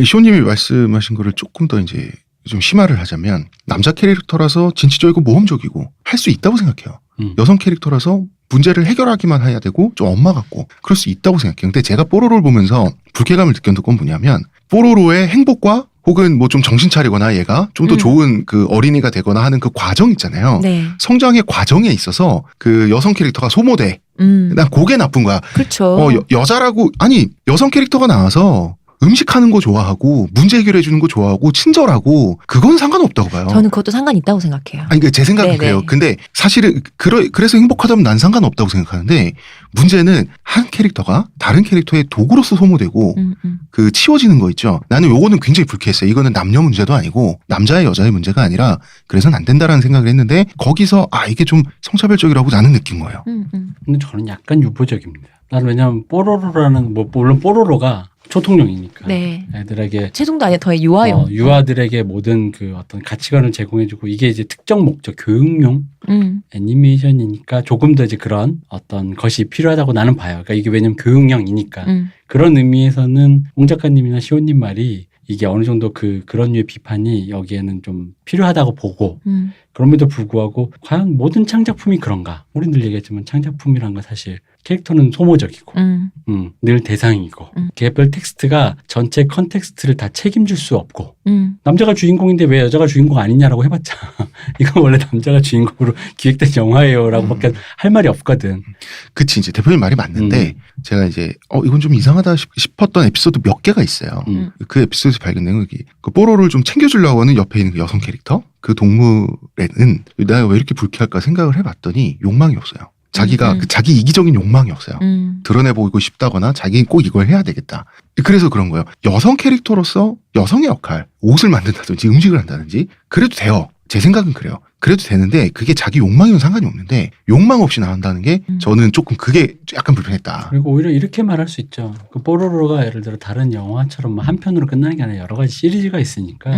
A: 시호님이 말씀하신 거를 조금 더 이제 좀 심화를 하자면 남자 캐릭터라서 진취적이고 모험적이고 할 수 있다고 생각해요. 여성 캐릭터라서 문제를 해결하기만 해야 되고 좀 엄마 같고 그럴 수 있다고 생각해요. 근데 제가 뽀로로를 보면서 불쾌감을 느꼈던 건 뭐냐면 뽀로로의 행복과 혹은 뭐 좀 정신 차리거나 얘가 좀 더 좋은 그 어린이가 되거나 하는 그 과정 있잖아요.
C: 네.
A: 성장의 과정에 있어서 그 여성 캐릭터가 소모돼. 난 그게 나쁜 거야.
C: 그렇죠.
A: 여자라고 아니 여성 캐릭터가 나와서 음식하는 거 좋아하고 문제 해결해 주는 거 좋아하고 친절하고 그건 상관없다고 봐요.
C: 저는 그것도 상관 있다고 생각해요.
A: 아니 제 생각은
C: 네네.
A: 그래요. 근데 사실은 그래서 행복하다면 난 상관없다고 생각하는데 문제는 한 캐릭터가 다른 캐릭터의 도구로서 소모되고 그 치워지는 거 있죠. 나는 요거는 굉장히 불쾌했어요. 이거는 남녀 문제도 아니고 남자의 여자의 문제가 아니라 그래서는 안 된다라는 생각을 했는데 거기서 이게 좀 성차별적이라고 나는 느낀 거예요.
B: 근데 저는 약간 유보적입니다. 나는 왜냐면 뽀로로라는 물론 뽀로로가 초통령이니까
C: 네.
B: 애들에게
C: 최종도 아니라 더 유아용.
B: 유아들에게 모든 그 어떤 가치관을 제공해주고 이게 이제 특정 목적 교육용 애니메이션이니까 조금 더 이제 그런 어떤 것이 필요하다고 나는 봐요. 그러니까 이게 왜냐면 교육용이니까 그런 의미에서는 옹 작가님이나 시호님 말이 이게 어느 정도 그런 류의 비판이 여기에는 좀 필요하다고 보고 그럼에도 불구하고 과연 모든 창작품이 그런가? 우린 늘 얘기했지만 창작품이란 건 사실 캐릭터는 소모적이고 늘 대상이고 개별 텍스트가 전체 컨텍스트를 다 책임질 수 없고 남자가 주인공인데 왜 여자가 주인공 아니냐라고 해봤자 이건 원래 남자가 주인공으로 기획된 영화예요 라고 밖에 할 말이 없거든.
A: 그치 이제 대표님 말이 맞는데 제가 이제 이건 좀 이상하다 싶었던 에피소드 몇 개가 있어요. 그 에피소드에서 발견된 게 그 뽀로로를 좀 챙겨주려고 하는 옆에 있는 그 여성 캐릭터 그 동물에는 내가 왜 이렇게 불쾌할까 생각을 해봤더니 욕망이 없어요. 자기가 자기 이기적인 욕망이 없어요. 드러내 보이고 싶다거나 자기는 꼭 이걸 해야 되겠다. 그래서 그런 거예요. 여성 캐릭터로서 여성의 역할, 옷을 만든다든지 음식을 한다든지 그래도 돼요. 제 생각은 그래요. 그래도 되는데 그게 자기 욕망이면 상관이 없는데 욕망 없이 나온다는 게 저는 조금 그게 약간 불편했다.
B: 그리고 오히려 이렇게 말할 수 있죠. 그 뽀로로가 예를 들어 다른 영화처럼 뭐 한 편으로 끝나는 게 아니라 여러 가지 시리즈가 있으니까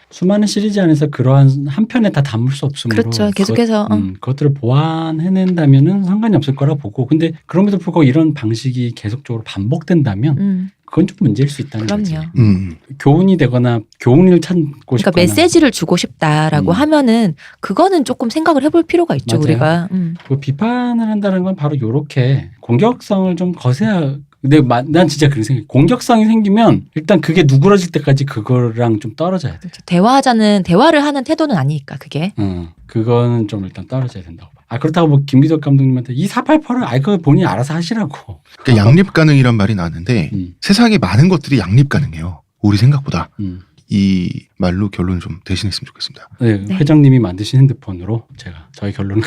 B: 수많은 시리즈 안에서 그러한 한 편에 다 담을 수 없으므로
C: 그렇죠. 계속해서
B: 그것들을 보완해낸다면은 상관이 없을 거라 보고 근데 그럼에도 불구하고 이런 방식이 계속적으로 반복된다면 그건 좀 문제일 수 있다는 거지.
C: 그럼요.
B: 교훈이 되거나 교훈을 찾고
C: 그러니까
B: 싶거나
C: 메시지를 주고 싶다라고 하면은 그거는 조금 생각을 해볼 필요가 있죠.
B: 맞아요.
C: 우리가.
B: 그 비판을 한다는 건 바로 이렇게 공격성을 좀 거세야. 근데 난 진짜 그런 생각. 공격성이 생기면 일단 그게 누그러질 때까지 그거랑 좀 떨어져야 돼.
C: 대화를 하는 태도는 아니니까 그게.
B: 그거는 좀 일단 떨어져야 된다고 봐. 그렇다고 뭐 김기덕 감독님한테 이 488을 그거 본인이 알아서 하시라고.
A: 그러니까 양립 가능이란 말이 나는데 세상에 많은 것들이 양립 가능해요. 우리 생각보다. 이 말로 결론을 좀 대신했으면 좋겠습니다.
B: 네,
C: 네.
B: 회장님이 만드신 핸드폰으로 저희 결론은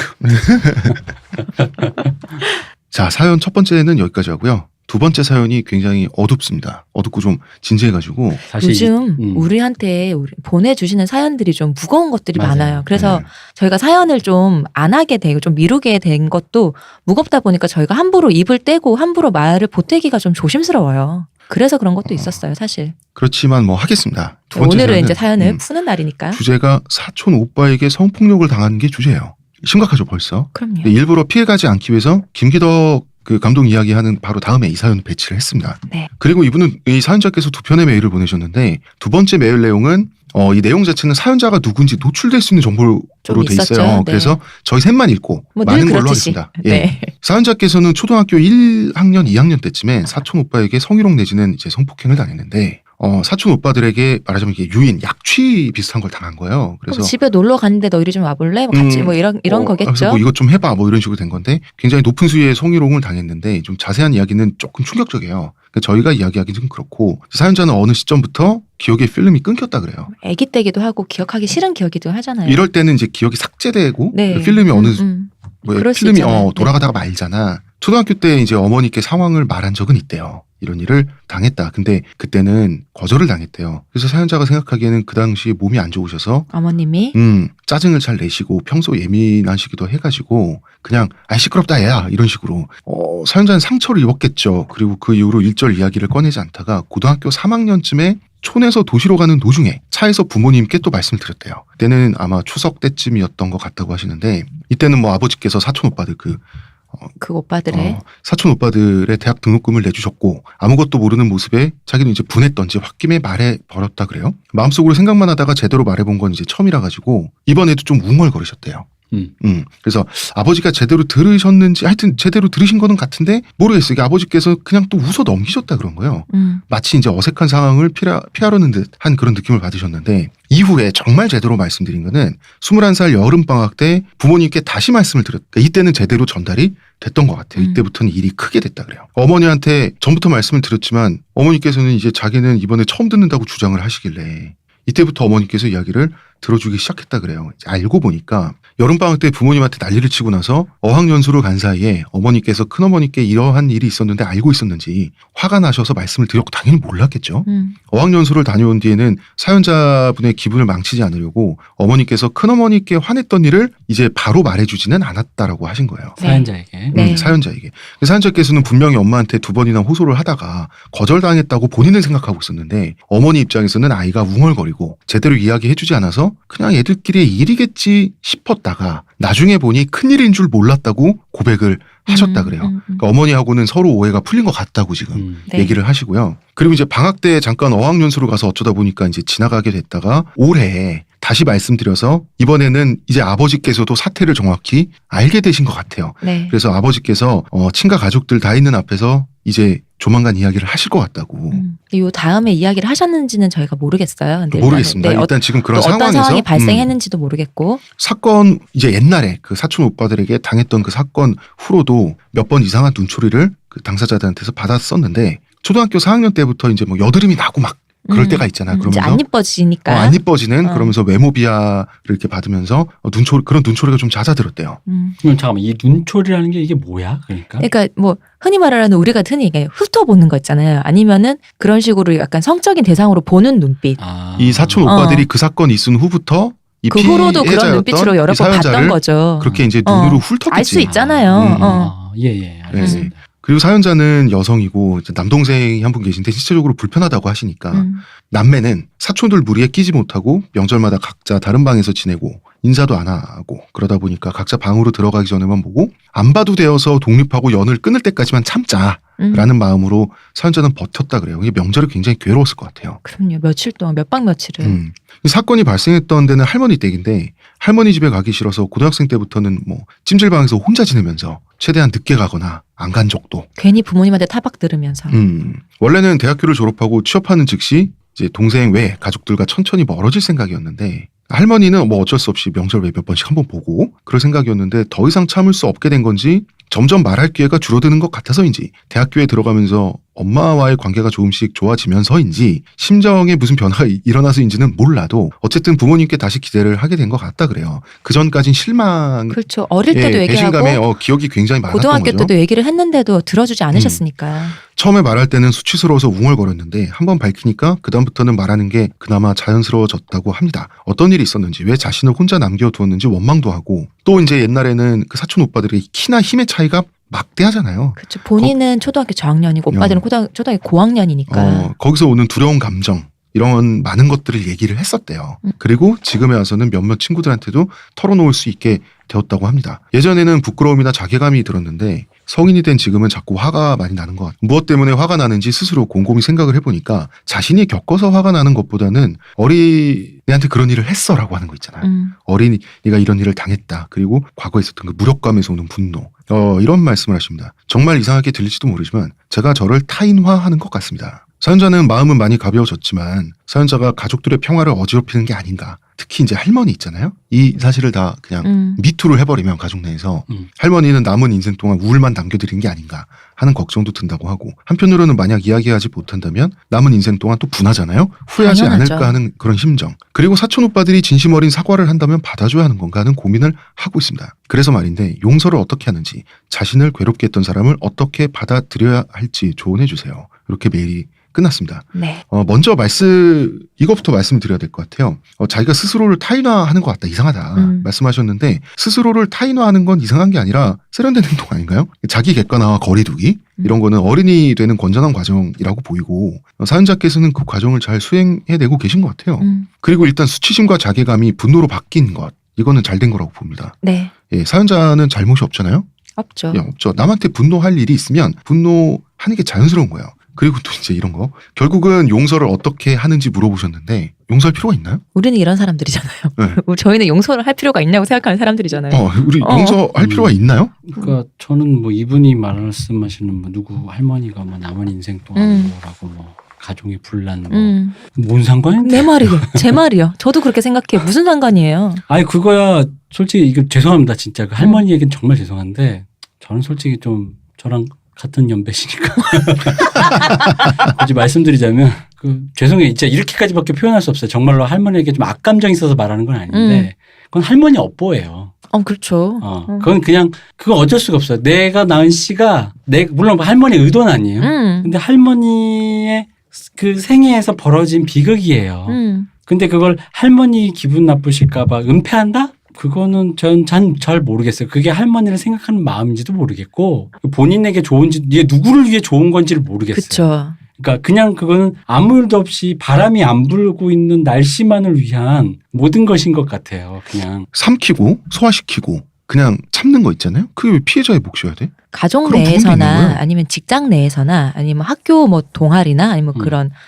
A: 자, 사연 첫 번째는 여기까지 하고요. 두 번째 사연이 굉장히 어둡습니다. 어둡고 좀 진지해가지고.
B: 사실
C: 요즘 우리한테 보내주시는 사연들이 좀 무거운 것들이
B: 맞아요.
C: 많아요. 그래서 저희가 사연을 좀 안 하게 되고 좀 미루게 된 것도 무겁다 보니까 저희가 함부로 입을 떼고 함부로 말을 보태기가 좀 조심스러워요. 그래서 그런 것도 있었어요, 사실.
A: 그렇지만 뭐 하겠습니다. 두 번째
C: 오늘은
A: 사연은,
C: 이제 사연을 푸는 날이니까.
A: 주제가 사촌 오빠에게 성폭력을 당하는 게 주제예요. 심각하죠 벌써.
C: 그럼요.
A: 일부러 피해가지 않기 위해서 김기덕 그 감독 이야기하는 바로 다음에 이 사연 배치를 했습니다.
C: 네.
A: 그리고 이분은 이 사연자께서 두 편의 메일을 보내셨는데 두 번째 메일 내용은 이 내용 자체는 사연자가 누군지 노출될 수 있는 정보로
C: 좀
A: 돼
C: 있었죠.
A: 있어요.
C: 네.
A: 그래서 저희 셋만 읽고
C: 뭐
A: 많은
C: 늘
A: 걸로
C: 그렇듯이.
A: 하겠습니다. 예.
C: 네.
A: 사연자께서는 초등학교 1학년, 2학년 때쯤에 사촌 오빠에게 성희롱 내지는 이제 성폭행을 당했는데 사촌 오빠들에게 말하자면 이게 유인, 약취 비슷한 걸 당한 거예요. 그래서
C: 그럼 집에 놀러 갔는데 너 이리 좀 와볼래? 뭐 같이 뭐 이런
A: 그래서
C: 거겠죠.
A: 뭐 이것 좀 해봐 뭐 이런 식으로 된 건데 굉장히 높은 수위의 성희롱을 당했는데 좀 자세한 이야기는 조금 충격적이에요. 그러니까 저희가 이야기하기는 좀 그렇고 사연자는 어느 시점부터 기억의 필름이 끊겼다 그래요.
C: 아기 때기도 하고 기억하기 싫은 기억이기도 하잖아요.
A: 이럴 때는 이제 기억이 삭제되고
C: 네.
A: 그 필름이 어느 뭐
C: 그럴 수
A: 필름이
C: 있잖아요. 네.
A: 돌아가다가 말잖아. 초등학교 때 이제 어머니께 상황을 말한 적은 있대요. 이런 일을 당했다. 근데 그때는 거절을 당했대요. 그래서 사연자가 생각하기에는 그 당시 몸이 안 좋으셔서
C: 어머님이
A: 짜증을 잘 내시고 평소 예민하시기도 해가지고 그냥 시끄럽다 얘야 이런 식으로 사연자는 상처를 입었겠죠. 그리고 그 이후로 일절 이야기를 꺼내지 않다가 고등학교 3학년쯤에 촌에서 도시로 가는 도중에 차에서 부모님께 또 말씀을 드렸대요. 그때는 아마 추석 때쯤이었던 것 같다고 하시는데 이때는 뭐 아버지께서 사촌 오빠들
C: 그 오빠들의
A: 사촌 오빠들의 대학 등록금을 내주셨고 아무것도 모르는 모습에 자기는 이제 분했던지 홧김에 말해 버렸다 그래요. 마음속으로 생각만 하다가 제대로 말해본 건 이제 처음이라 가지고 이번에도 좀 웅얼거리셨대요. 그래서 아버지가 제대로 들으셨는지 하여튼 제대로 들으신 거는 같은데 모르겠어요. 이게 아버지께서 그냥 또 웃어 넘기셨다 그런 거예요. 마치 이제 어색한 상황을 피하려는 듯한 그런 느낌을 받으셨는데 이후에 정말 제대로 말씀드린 거는 21살 여름방학 때 부모님께 다시 말씀을 드렸다. 그러니까 이때는 제대로 전달이 됐던 것 같아요. 이때부터는 일이 크게 됐다 그래요. 어머니한테 전부터 말씀을 드렸지만 어머니께서는 이제 자기는 이번에 처음 듣는다고 주장을 하시길래 이때부터 어머니께서 이야기를 들어주기 시작했다 그래요. 이제 알고 보니까 여름방학 때 부모님한테 난리를 치고 나서 어학연수를 간 사이에 어머니께서 큰어머니께 이러한 일이 있었는데 알고 있었는지 화가 나셔서 말씀을 드렸고 당연히 몰랐겠죠. 어학연수를 다녀온 뒤에는 사연자분의 기분을 망치지 않으려고 어머니께서 큰어머니께 화냈던 일을 이제 바로 말해주지는 않았다라고 하신 거예요.
B: 사연자에게.
C: 네.
A: 사연자에게. 사연자께서는 분명히 엄마한테 2번이나 호소를 하다가 거절당했다고 본인은 생각하고 있었는데 어머니 입장에서는 아이가 웅얼거리고 제대로 이야기해주지 않아서 그냥 애들끼리의 일이겠지 싶었다가 나중에 보니 큰일인 줄 몰랐다고 고백을 하셨다 그래요. 그러니까 어머니하고는 서로 오해가 풀린 것 같다고 지금
C: 네.
A: 얘기를 하시고요. 그리고 이제 방학 때 잠깐 어학연수로 가서 어쩌다 보니까 이제 지나가게 됐다가 올해 다시 말씀드려서 이번에는 이제 아버지께서도 사태를 정확히 알게 되신 것 같아요.
C: 네.
A: 그래서 아버지께서 친가 가족들 다 있는 앞에서 이제 조만간 이야기를 하실 것 같다고.
C: 요 다음에 이야기를 하셨는지는 저희가 모르겠어요. 근데
A: 모르겠습니다. 일단 지금 그런
C: 어떤
A: 상황에서
C: 상황이 발생했는지도 모르겠고.
A: 사건 이제 옛날에 그 사촌 오빠들에게 당했던 그 사건 후로도 몇 번 이상한 눈초리를 그 당사자들한테서 받았었는데 초등학교 4학년 때부터 이제 뭐 여드름이 나고 막 그럴 때가 있잖아요.
C: 이제
A: 그러면서
C: 안 이뻐지니까.
A: 안 이뻐지는 그러면서 외모 비하를 이렇게 받으면서 그런 눈초리가 좀 잦아들었대요.
B: 그럼 잠깐만 이 눈초리라는 게 이게 뭐야?
C: 그러니까 뭐 흔히 말하는 우리가 흔히 훑어보는 거 있잖아요. 아니면은 그런 식으로 약간 성적인 대상으로 보는 눈빛.
A: 이 사촌 오빠들이 그 사건이 있은 후부터 이
C: 그 후로도 그런
A: 피해자였던
C: 눈빛으로 여러
A: 이
C: 번 봤던
A: 사연자를
C: 거죠.
A: 그렇게 이제 눈으로 훑었겠지.
C: 알 수 있잖아요.
B: 예, 알겠습니다.
A: 그리고 사연자는 여성이고 이제 남동생이 한 분 계신데 신체적으로 불편하다고 하시니까 남매는 사촌들 무리에 끼지 못하고 명절마다 각자 다른 방에서 지내고 인사도 안 하고 그러다 보니까 각자 방으로 들어가기 전에만 보고 안 봐도 되어서 독립하고 연을 끊을 때까지만 참자라는 마음으로 사연자는 버텼다 그래요. 이게 명절이 굉장히 괴로웠을 것 같아요.
C: 그럼요. 며칠 동안 몇 박 며칠을.
A: 이 사건이 발생했던 데는 할머니 댁인데 할머니 집에 가기 싫어서 고등학생 때부터는 뭐 찜질방에서 혼자 지내면서 최대한 늦게 가거나 안 간 적도.
C: 괜히 부모님한테 타박 들으면서.
A: 원래는 대학교를 졸업하고 취업하는 즉시 이제 동생 외 가족들과 천천히 멀어질 생각이었는데 할머니는 뭐 어쩔 수 없이 명절 몇 번씩 한번 보고 그럴 생각이었는데 더 이상 참을 수 없게 된 건지 점점 말할 기회가 줄어드는 것 같아서인지 대학교에 들어가면서 엄마와의 관계가 조금씩 좋아지면서인지 심정에 무슨 변화가 일어나서인지는 몰라도 어쨌든 부모님께 다시 기대를 하게 된 것 같다 그래요. 그 전까진 실망,
C: 그렇죠. 어릴 때도
A: 배신감에
C: 얘기하고
A: 기억이 굉장히 많았던
C: 고등학교
A: 거죠.
C: 때도 얘기를 했는데도 들어주지 않으셨으니까.
A: 처음에 말할 때는 수치스러워서 웅얼거렸는데 한번 밝히니까 그다음부터는 말하는 게 그나마 자연스러워졌다고 합니다. 어떤 일이 있었는지 왜 자신을 혼자 남겨두었는지 원망도 하고 또 이제 옛날에는 그 사촌 오빠들의 키나 힘의 차이가 막대하잖아요.
C: 그렇죠. 본인은 초등학교 저학년이고 오빠들은 초등학교 고학년이니까.
A: 거기서 오는 두려운 감정 이런 많은 것들을 얘기를 했었대요. 그리고 지금에 와서는 몇몇 친구들한테도 털어놓을 수 있게 되었다고 합니다. 예전에는 부끄러움이나 자괴감이 들었는데 성인이 된 지금은 자꾸 화가 많이 나는 것 같아요. 무엇 때문에 화가 나는지 스스로 곰곰이 생각을 해보니까 자신이 겪어서 화가 나는 것보다는 어린애한테 그런 일을 했어라고 하는 거 있잖아요. 어린이가 이런 일을 당했다. 그리고 과거에 있었던 그 무력감에서 오는 분노. 이런 말씀을 하십니다. 정말 이상하게 들릴지도 모르지만 제가 저를 타인화하는 것 같습니다. 사연자는 마음은 많이 가벼워졌지만 사연자가 가족들의 평화를 어지럽히는 게 아닌가. 특히 이제 할머니 있잖아요. 이 사실을 다 그냥 미투를 해버리면 가족 내에서 할머니는 남은 인생 동안 우울만 남겨드린 게 아닌가 하는 걱정도 든다고 하고, 한편으로는 만약 이야기하지 못한다면 남은 인생 동안 또 분하잖아요. 후회하지
C: 당연하죠.
A: 않을까 하는 그런 심정. 그리고 사촌 오빠들이 진심 어린 사과를 한다면 받아줘야 하는 건가 하는 고민을 하고 있습니다. 그래서 말인데 용서를 어떻게 하는지, 자신을 괴롭게 했던 사람을 어떻게 받아들여야 할지 조언해 주세요. 이렇게 메일이 끝났습니다.
C: 네.
A: 먼저 이것부터 말씀을 드려야 될 것 같아요. 자기가 스스로를 타인화하는 것 같다, 이상하다 말씀하셨는데, 스스로를 타인화하는 건 이상한 게 아니라 세련된 행동 아닌가요? 자기 객관화와 거리두기 이런 거는 어른이 되는 건전한 과정이라고 보이고, 사연자께서는 그 과정을 잘 수행해내고 계신 것 같아요. 그리고 일단 수치심과 자괴감이 분노로 바뀐 것, 이거는 잘 된 거라고 봅니다.
C: 네.
A: 예, 사연자는 잘못이 없잖아요.
C: 없죠.
A: 예, 없죠. 남한테 분노할 일이 있으면 분노하는 게 자연스러운 거예요. 그리고 또 이제 이런 거. 결국은 용서를 어떻게 하는지 물어보셨는데, 용서할 필요가 있나요?
C: 우리는 이런 사람들이잖아요.
A: 네.
C: 저희는 용서를 할 필요가 있냐고 생각하는 사람들이잖아요.
A: 우리 용서할 필요가 있나요?
B: 그러니까 저는 뭐 이분이 말씀하시는 뭐 누구 할머니가 뭐 남은 인생 동안 뭐라고 뭐 가족이 분란 뭔 상관인데?
C: 내 말이요. 제 말이요. 저도 그렇게 생각해요. 무슨 상관이에요.
B: 아니 그거야 솔직히 이거 죄송합니다 진짜 그 할머니에겐 정말 죄송한데 저는 솔직히 좀 저랑 같은 연배시니까 굳이 말씀드리자면 죄송해요 진짜 이렇게까지밖에 표현할 수 없어요. 정말로 할머니에게 좀 악감정이 있어서 말하는 건 아닌데 그건 할머니 업보예요.
C: 그렇죠.
B: 그건 그냥 그건 어쩔 수가 없어요. 내가 낳은 씨가 물론 할머니 의도는 아니에요. 근데 할머니의 그 생애에서 벌어진 비극이에요. 근데 그걸 할머니 기분 나쁘실까봐 은폐한다? 그거는 전 잘 모르겠어요. 그게 할머니를 생각하는 마음인지도 모르겠고 본인에게 좋은지 이게 누구를 위해 좋은 건지를 모르겠어요.
C: 그렇죠.
B: 그러니까 그냥 그거는 아무 일도 없이 바람이 안 불고 있는 날씨만을 위한 모든 것인 것 같아요. 그냥
A: 삼키고 소화시키고 그냥 참는 거 있잖아요. 그게 왜 피해자의 몫이어야 돼?
C: 가족
A: 그런 부분도 있는
C: 내에서나
A: 거예요.
C: 아니면 직장 내에서나 아니면 학교 뭐 동아리나 아니면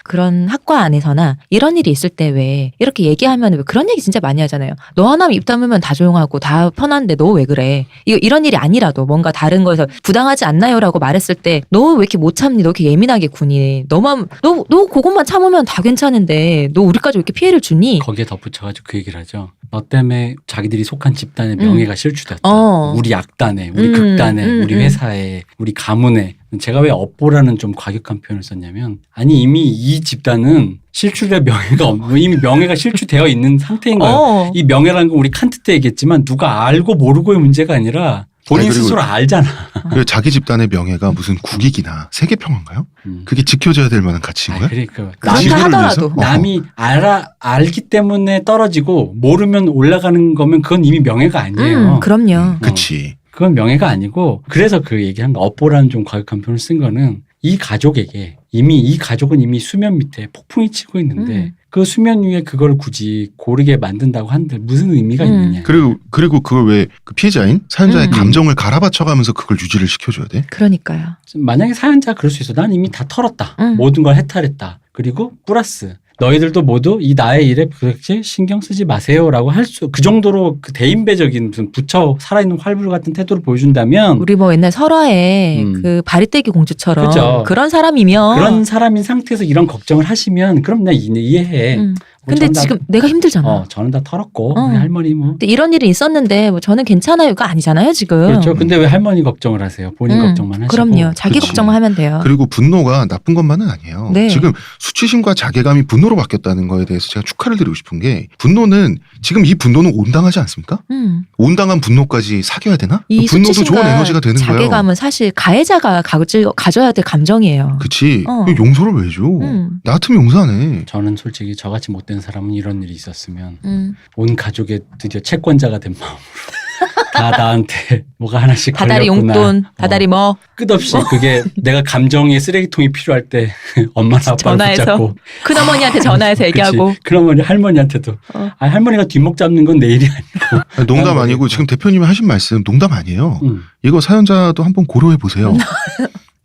C: 그런 학과 안에서나 이런 일이 있을 때 왜 이렇게 얘기하면 왜 그런 얘기 진짜 많이 하잖아요. 너 하나면 입 다물면 다 조용하고 다 편한데 너 왜 그래? 이런 일이 아니라도 뭔가 다른 거에서 부당하지 않나요라고 말했을 때 너 왜 이렇게 못 참니? 너 이렇게 예민하게 구니? 너 그것만 참으면 다 괜찮은데 너 우리까지 왜 이렇게 피해를 주니?
B: 거기에 덧붙여가지고 그 얘기를 하죠. 너 때문에 자기들이 속한 집단의 명예가 실추됐다. 우리 약단에, 우리 극단에, 우리 회사에, 우리 가문에. 제가 왜 업보라는 좀 과격한 표현을 썼냐면 아니 이미 이 집단은 실추될 명예가 이미 명예가 실추되어 있는 상태인 거예요. 이 명예라는 건 우리 칸트 때 얘기했지만 누가 알고 모르고의 문제가 아니라 본인
A: 그리고
B: 스스로 알잖아.
A: 그리고 자기 집단의 명예가 무슨 국익이나 세계 평화인가요? 그게 지켜져야 될 만한 가치인 거야?
B: 그러니까
C: 그렇다
A: 지구를
C: 하더라도.
A: 위해서?
B: 남이 알기 때문에 떨어지고 모르면 올라가는 거면 그건 이미 명예가 아니에요.
C: 그럼요.
A: 그치.
B: 그건 명예가 아니고 그래서 그 얘기한 거 업보라는 좀 과격한 표현을 쓴 거는 이 가족은 이미 수면 밑에 폭풍이 치고 있는데 그 수면 위에 그걸 굳이 고르게 만든다고 한들 무슨 의미가 있느냐.
A: 그리고 그걸 왜 그 피해자인 사연자의 감정을 갈아받쳐가면서 그걸 유지를 시켜줘야 돼?
C: 그러니까요.
B: 만약에 사연자가 그럴 수 있어. 난 이미 다 털었다. 모든 걸 해탈했다. 그리고 플러스 너희들도 모두 이 나의 일에 그렇게 신경 쓰지 마세요라고 그 정도로 그 대인배적인 무슨 부처 살아있는 활불 같은 태도를 보여준다면
C: 우리 뭐 옛날 설화에 그 바리떼기 공주처럼
B: 그렇죠.
C: 그런 사람이면
B: 그런 사람인 상태에서 이런 걱정을 하시면 그럼 나 이해해.
C: 근데 지금 내가 힘들잖아.
B: 저는 다 털었고 우리 할머니 뭐.
C: 근데 이런 일이 있었는데 뭐 저는 괜찮아요가 아니잖아요 지금.
B: 그렇죠. 근데 왜 할머니 걱정을 하세요? 본인 걱정만 하시고.
C: 그럼요. 자기
A: 그치.
C: 걱정만 하면 돼요.
A: 그리고 분노가 나쁜 것만은 아니에요.
C: 네.
A: 지금 수치심과 자괴감이 분노로 바뀌었다는 거에 대해서 제가 축하를 드리고 싶은 게 분노는 지금 이 분노는 온당하지 않습니까? 온당한 분노까지 사겨야 되나?
C: 이
A: 분노도
C: 수치심과
A: 좋은 에너지가 되는 거예요.
C: 자괴감은 사실 가해자가 가져야 될 감정이에요.
A: 그치.
C: 어.
A: 용서를 왜 줘? 나 같으면 용서 안 해.
B: 저는 솔직히 저같이 못된 사람은 이런 일이 있었으면 온 가족의 드디어 채권자가 된 마음으로 다 나한테 뭐가 하나씩
C: 다달이
B: 걸렸구나.
C: 용돈, 다달이 뭐
B: 끝없이 그게 내가 감정의 쓰레기통이 필요할 때 엄마나 아빠를
C: 전화해서
B: 붙잡고
C: 큰어머니한테 전화해서 얘기하고.
B: 그치. 큰어머니 할머니한테도 아니, 할머니가 뒷목 잡는 건 내 일이 아니고
A: 아니, 농담
B: 나는
A: 아니고
B: 모르겠고.
A: 지금 대표님이 하신 말씀 농담 아니에요.
B: 응.
A: 이거 사연자도 한번 고려해 보세요.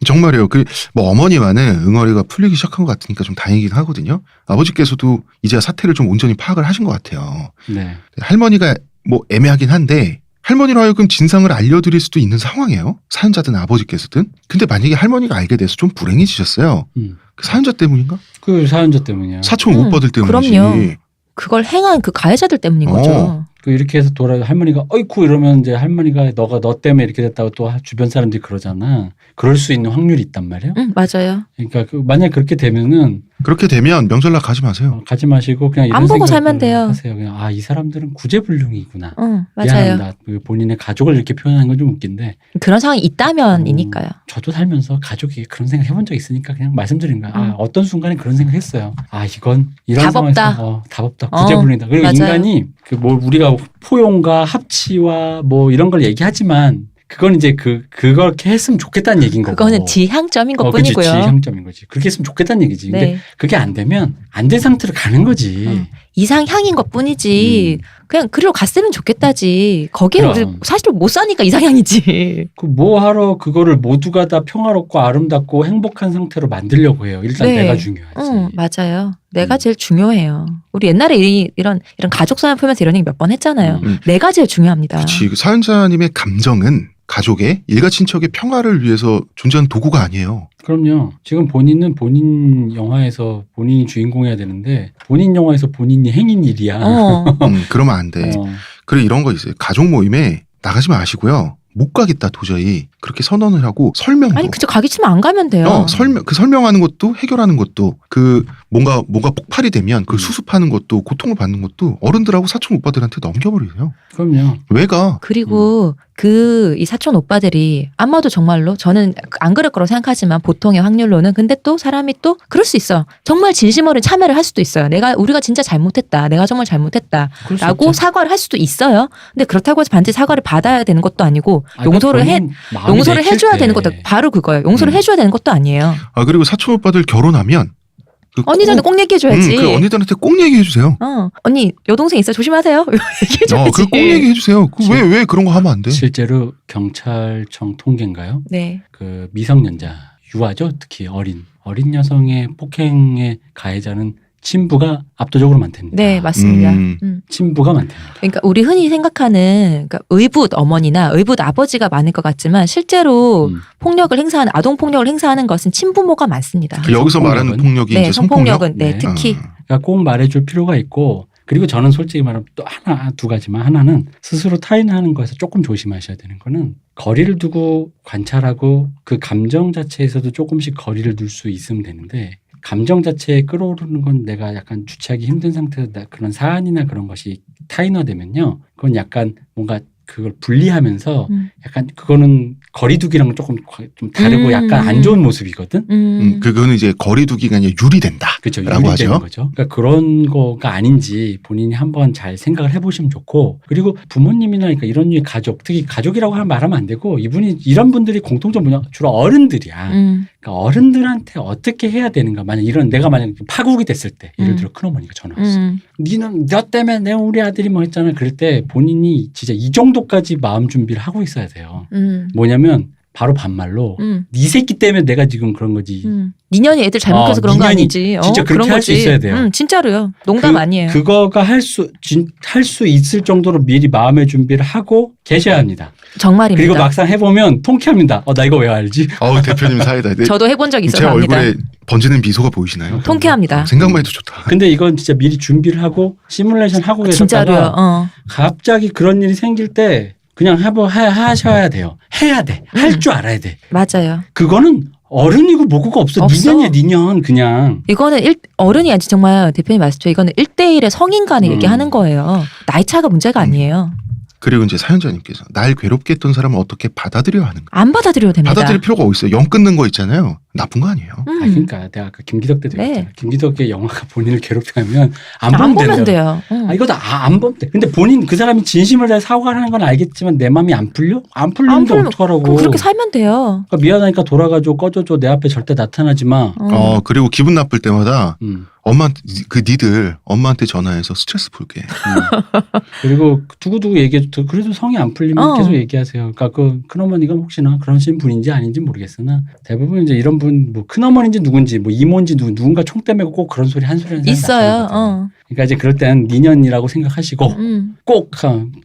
A: 정말이에요. 뭐 어머니만은 응어리가 풀리기 시작한 것 같으니까 좀 다행이긴 하거든요. 아버지께서도 이제 사태를 좀 온전히 파악을 하신 것 같아요.
B: 네.
A: 할머니가 뭐 애매하긴 한데 할머니로 하여금 진상을 알려드릴 수도 있는 상황이에요. 사연자든 아버지께서든. 근데 만약에 할머니가 알게 돼서 좀 불행해지셨어요. 그 사연자 때문인가?
B: 그 사연자 때문이야.
A: 사촌 오빠들 때문이지.
C: 그럼요. 그걸 행한 그 가해자들 때문인 거죠.
B: 그 이렇게 해서 할머니가 어이쿠 이러면 이제 할머니가 너 때문에 이렇게 됐다고 또 주변 사람들이 그러잖아. 그럴 수 있는 확률이 있단 말이에요.
C: 맞아요.
B: 그러니까 만약 그렇게 되면은
A: 그렇게 되면 명절날 가지 마세요.
B: 가지 마시고 그냥 이런
C: 안 보고
B: 생각을
C: 살면 돼요.
B: 하세요. 그냥 이 사람들은 구제불능이구나.
C: 맞아요.
B: 미안합니다. 그 본인의 가족을 이렇게 표현하는 건 좀 웃긴데
C: 그런 상황이 있다면이니까요.
B: 저도 살면서 가족이 그런 생각 해본 적 있으니까 그냥 말씀드린 거야. 어떤 순간에 그런 생각했어요. 이건 이런
C: 답 없다.
B: 상황에서 답 없다. 구제불능이다. 그리고
C: 맞아요.
B: 인간이 그 뭐 우리가 포용과 합치와 뭐 이런 걸 얘기하지만 그건 이제 그렇게 했으면 좋겠다는 얘기인 거고.
C: 그거는 지향점인 것
B: 그치,
C: 뿐이고요.
B: 지향점인 거지. 그렇게 했으면 좋겠다는 얘기지. 근데
C: 네.
B: 그게 안 되면 안 된 상태로 가는 거지.
C: 이상향인 것 뿐이지. 그냥 그리로 갔으면 좋겠다지. 거기에
B: 그럼.
C: 우리 사실 못 사니까 이상향이지.
B: 그 뭐 하러 그거를 모두가 다 평화롭고 아름답고 행복한 상태로 만들려고 해요. 일단
C: 네.
B: 내가 중요하지.
C: 맞아요. 내가 제일 중요해요. 우리 옛날에 이런 가족 사연 풀면서 이런 얘기 몇 번 했잖아요. 내가 제일 중요합니다.
A: 그렇지. 그 사연자님의 감정은 가족의 일가 친척의 평화를 위해서 존재하는 도구가 아니에요.
B: 그럼요. 지금 본인은 본인 영화에서 본인이 주인공해야 되는데 본인 영화에서 본인이 행인 일이야.
A: 그러면 안 돼. 그래 이런 거 있어요. 가족 모임에 나가지 마시고요. 못 가겠다 도저히 그렇게 선언을 하고 설명도.
C: 아니 그저 가기 치면 안 가면 돼요.
A: 설명하는 것도 해결하는 것도 그 뭔가 폭발이 되면 그 수습하는 것도 고통을 받는 것도 어른들하고 사촌 오빠들한테 넘겨버리세요.
B: 그럼요.
A: 왜 가?
C: 그리고 이 사촌 오빠들이 아마도 정말로 저는 안 그럴 거라고 생각하지만 보통의 확률로는 근데 또 사람이 또 그럴 수 있어. 정말 진심 어린 참여를 할 수도 있어요. 우리가 진짜 잘못했다. 내가 정말 잘못했다라고 사과를 할 수도 있어요. 근데 그렇다고 해서 반드시 사과를 받아야 되는 것도 아니고 용서를 해줘야 되는 것도 바로 그거예요. 용서를 해줘야 되는 것도 아니에요.
A: 그리고 사촌 오빠들 결혼하면
C: 언니들한테 꼭 얘기해줘야지.
A: 그 언니들한테 꼭 얘기해주세요.
C: 언니 여동생 있어 조심하세요. 얘기해줘야지.
A: 꼭 얘기해주세요. 왜 그런 거 하면 안 돼?
B: 실제로 경찰청 통계인가요?
C: 네.
B: 그 미성년자 유아죠. 특히 어린 여성의 폭행의 가해자는 친부가 압도적으로 많답니다.
C: 네, 맞습니다.
B: 친부가 많답니다.
C: 그러니까 우리 흔히 생각하는 의붓 어머니나 의붓 아버지가 많을 것 같지만 실제로 아동 폭력을 행사하는 것은 친부모가 많습니다.
A: 여기서 말하는 폭력이 이제
C: 성폭력은 특히.
B: 그러니까 꼭 말해줄 필요가 있고 그리고 저는 솔직히 말하면 또 두 가지만 하나는 스스로 타인하는 거에서 조금 조심하셔야 되는 거는 거리를 두고 관찰하고 그 감정 자체에서도 조금씩 거리를 둘 수 있으면 되는데 감정 자체에 끌어오르는 건 내가 약간 주체하기 힘든 상태에서 그런 사안이나 그런 것이 타인화되면요. 그건 약간 뭔가 그걸 분리하면서 약간 그거는 거리두기랑은 조금 좀 다르고 약간 안 좋은 모습이거든.
A: 그거는 이제 거리두기가 아니라 유리된다.
B: 그렇죠.
A: 라고
B: 유리되는
A: 하죠.
B: 거죠. 그러니까 그런 거가 아닌지 본인이 한번 잘 생각을 해보시면 좋고 그리고 부모님이나 그러니까 이런 류의 가족 특히 가족이라고 말하면 안 되고 이런 분들이 공통점 뭐냐 주로 어른들이야. 그러니까 어른들한테 어떻게 해야 되는가. 내가 만약 파국이 됐을 때 예를 들어 큰어머니가 전화 왔어. 니는 너 때문에 우리 아들이 뭐 했잖아. 그럴 때 본인이 진짜 이 정도까지 마음 준비를 하고 있어야 돼요. 뭐냐면 바로 반말로 네 새끼 때문에 내가 지금 그런 거지.
C: 니년이 애들 잘못해서 그런 거 아니지.
B: 진짜 그렇게 할 수 있어야 돼요.
C: 진짜로요. 농담 아니에요.
B: 그거가 할 수 있을 정도로 미리 마음의 준비를 하고 계셔야 합니다.
C: 정말입니다.
B: 그리고 막상 해보면 통쾌합니다. 나 이거 왜 알지?
A: 대표님 사이다.
C: 저도 해본 적 있어서
A: 제
C: 압니다.
A: 얼굴에 번지는 미소가 보이시나요?
C: 통쾌합니다.
A: 생각만 해도 좋다.
B: 근데 이건 진짜 미리 준비를 하고 시뮬레이션 하고 계셨다가
C: 진짜로요.
B: 갑자기 그런 일이 생길 때 그냥 하셔야 돼요. 해야 돼. 할 줄 알아야 돼.
C: 맞아요.
B: 그거는 어른이고 뭐고가 없어. 니년이야 니년 그냥.
C: 이거는 어른이 아니지 정말 대표님 말씀처럼 이거는 1대1의 성인 간에 얘기하는 거예요. 나이 차가 문제가 아니에요.
A: 그리고 이제 사연자님께서 날 괴롭게 했던 사람을 어떻게 받아들여야 하는가.
C: 안 받아들여도 됩니다.
A: 받아들일 필요가 어딨어요. 영 끊는 거 있잖아요. 나쁜 거 아니에요.
B: 그러니까 내가 아까 김기덕 때도 얘기했잖아. 김기덕의 영화가 본인을 괴롭게 하면 안 보면
C: 돼요.
B: 이거 안 보면 돼. 근데 본인 그 사람이 진심을 다해 사과를 하는 건 알겠지만 내 마음이 안 풀려? 안 풀리는데 어떡하라고.
C: 그럼 그렇게 살면 돼요.
B: 그러니까 미안하니까 돌아가줘 꺼줘줘 내 앞에 절대 나타나지 마.
A: 그리고 기분 나쁠 때마다 엄마한테 그 니들 엄마한테 전화해서 스트레스 풀게.
B: 그리고 두고두고 얘기해 도 그래도 성이 안 풀리면 계속 얘기하세요. 그러니까 그 큰어머니가 혹시나 그러신 분인지 아닌지 모르겠으나 대부분 이제 이런 분 뭐 큰어머니인지 누군지 뭐 이모인지 누군가 총대 메고 꼭 그런 소리 한 소리 하는 사람이
C: 있어요.
B: 나타나거든요. 그러니까 이제 그럴 때는 니년이라고 생각하시고 꼭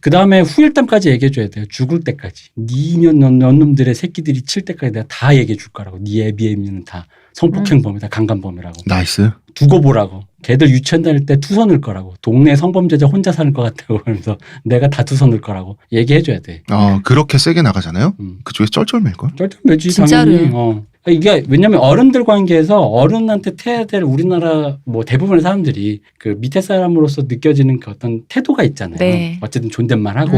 B: 그 다음에 후일담까지 얘기해 줘야 돼요. 죽을 때까지. 니년 놈들의 새끼들이 칠 때까지 내가 다 얘기해 줄 거라고. 니 애비애미는 다 성폭행범이다. 강간범이라고.
A: 나이스.
B: 두고 보라고. 걔들 유치원 다닐 때 투서 넣을 거라고. 동네 성범죄자 혼자 사는 것 같다고 그러면서 내가 다 투서 넣을 거라고 얘기해 줘야 돼.
A: 그렇게 세게 나가잖아요. 그쪽에 쩔쩔맬걸.
B: 쩔쩔매지
C: 진짜로요.
B: 당연히. 이게 왜냐면 어른들 관계에서 어른한테 태해야 될 우리나라 뭐 대부분의 사람들이 그 밑에 사람으로서 느껴지는 그 어떤 태도가 있잖아요.
C: 네.
B: 어쨌든 존댓말하고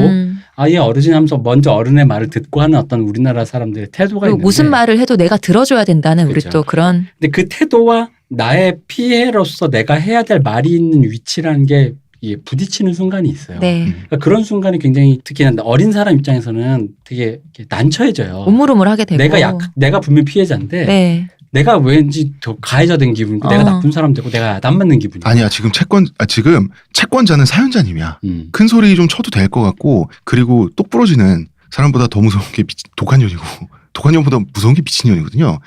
B: 아예 어르신하면서 먼저 어른의 말을 듣고 하는 어떤 우리나라 사람들의 태도가
C: 그리고
B: 있는데
C: 무슨 말을 해도 내가 들어줘야 된다는 우리
B: 그렇죠.
C: 또 그런.
B: 근데 그 태도와 나의 피해로서 내가 해야 될 말이 있는 위치라는 게 이게 부딪히는 순간이 있어요.
C: 네.
B: 그러니까 그런 순간이 굉장히 특히 어린 사람 입장에서는 되게 난처해져요.
C: 우물우물하게 되고.
B: 내가 분명 피해자인데
C: 네.
B: 내가 왠지 더 가해자된 기분이고 내가 나쁜 사람 되고 내가 안 맞는 기분이야.
A: 아니야 지금 채권자는 사연자님이야. 큰 소리 좀 쳐도 될 것 같고 그리고 똑 부러지는 사람보다 더 무서운 게 독한년이고 독한년보다 무서운 게 미친년이거든요.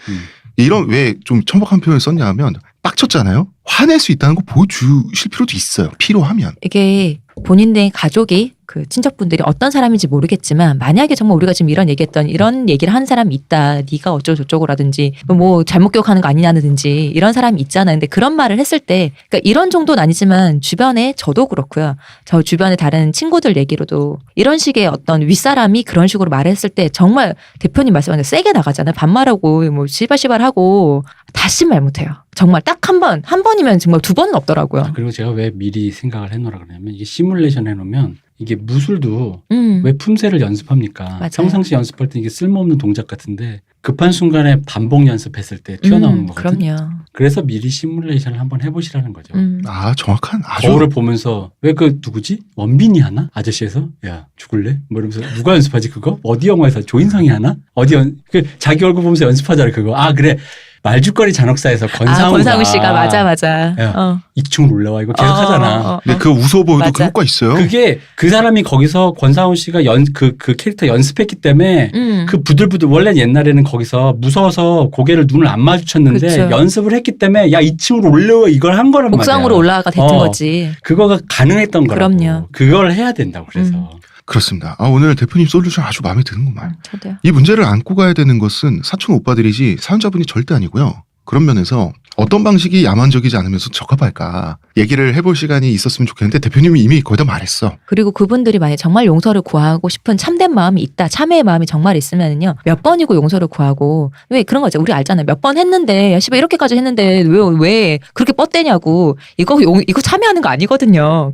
A: 이런 왜 좀 천박한 표현을 썼냐 하면 빡쳤잖아요. 화낼 수 있다는 거 보여주실 필요도 있어요. 필요하면.
C: 이게 본인의 가족이 그 친척분들이 어떤 사람인지 모르겠지만 만약에 정말 우리가 지금 이런 얘기했던 이런 얘기를 한 사람이 있다. 네가 어쩌고저쩌고라든지 뭐 잘못 기억하는 거 아니냐든지 이런 사람이 있잖아요. 근데 그런 말을 했을 때 그러니까 이런 정도는 아니지만 주변에 저도 그렇고요. 저 주변에 다른 친구들 얘기로도 이런 식의 어떤 윗사람이 그런 식으로 말했을 때 정말 대표님 말씀하신 세게 나가잖아요. 반말하고 뭐 시발시발하고 다시 말 못해요. 정말 딱 한 번이면 정말 두 번은 없더라고요.
B: 그리고 제가 왜 미리 생각을 해놓으라 그러냐면 이게 시뮬레이션 해놓으면 이게 무술도 왜 품새를 연습합니까?
C: 맞아요.
B: 평상시 연습할 때 이게 쓸모없는 동작 같은데 급한 순간에 반복 연습했을 때 튀어나오는 거거든요.
C: 그럼요.
B: 그래서 미리 시뮬레이션을 한번 해보시라는 거죠.
A: 정확한 아주.
B: 거울을 보면서 왜 그 누구지? 원빈이 하나? 아저씨에서 야 죽을래? 뭐 이러면서 누가 연습하지 그거? 어디 영화에서 조인성이 하나? 자기 얼굴 보면서 연습하잖아 그거. 그래. 말죽거리 잔혹사에서
C: 권상우 씨가 맞아.
B: 야, 2층으로 올라와 이거 계속 하잖아.
A: 근데 그 웃어 보여도
C: 맞아.
A: 그 효과 있어요.
B: 그게 그 사람이 거기서 권상우 씨가 그 캐릭터 연습했기 때문에 그 부들부들 원래 옛날에는 거기서 무서워서 고개를 눈을 안 마주쳤는데
C: 그쵸.
B: 연습을 했기 때문에 야 2층으로 올라와 이걸 한 거란 말이야.
C: 옥상으로 올라가 됐던 거지.
B: 그거가 가능했던 거라고.
C: 그럼요.
B: 그걸 해야 된다고 그래서.
A: 그렇습니다. 오늘 대표님 솔루션 아주 마음에 드는구만.
C: 저도요.
A: 이 문제를 안고 가야 되는 것은 사촌 오빠들이지 사연자분이 절대 아니고요. 그런 면에서 어떤 방식이 야만적이지 않으면서 적합할까 얘기를 해볼 시간이 있었으면 좋겠는데 대표님이 이미 거의 다 말했어.
C: 그리고 그분들이 만약 정말 용서를 구하고 싶은 참된 마음이 있다. 참회의 마음이 정말 있으면은요. 몇 번이고 용서를 구하고 왜 그런 거 있죠. 우리 알잖아요. 몇 번 했는데 야 씨발 이렇게까지 했는데 왜 그렇게 뻗대냐고. 이거 참여하는 거 아니거든요.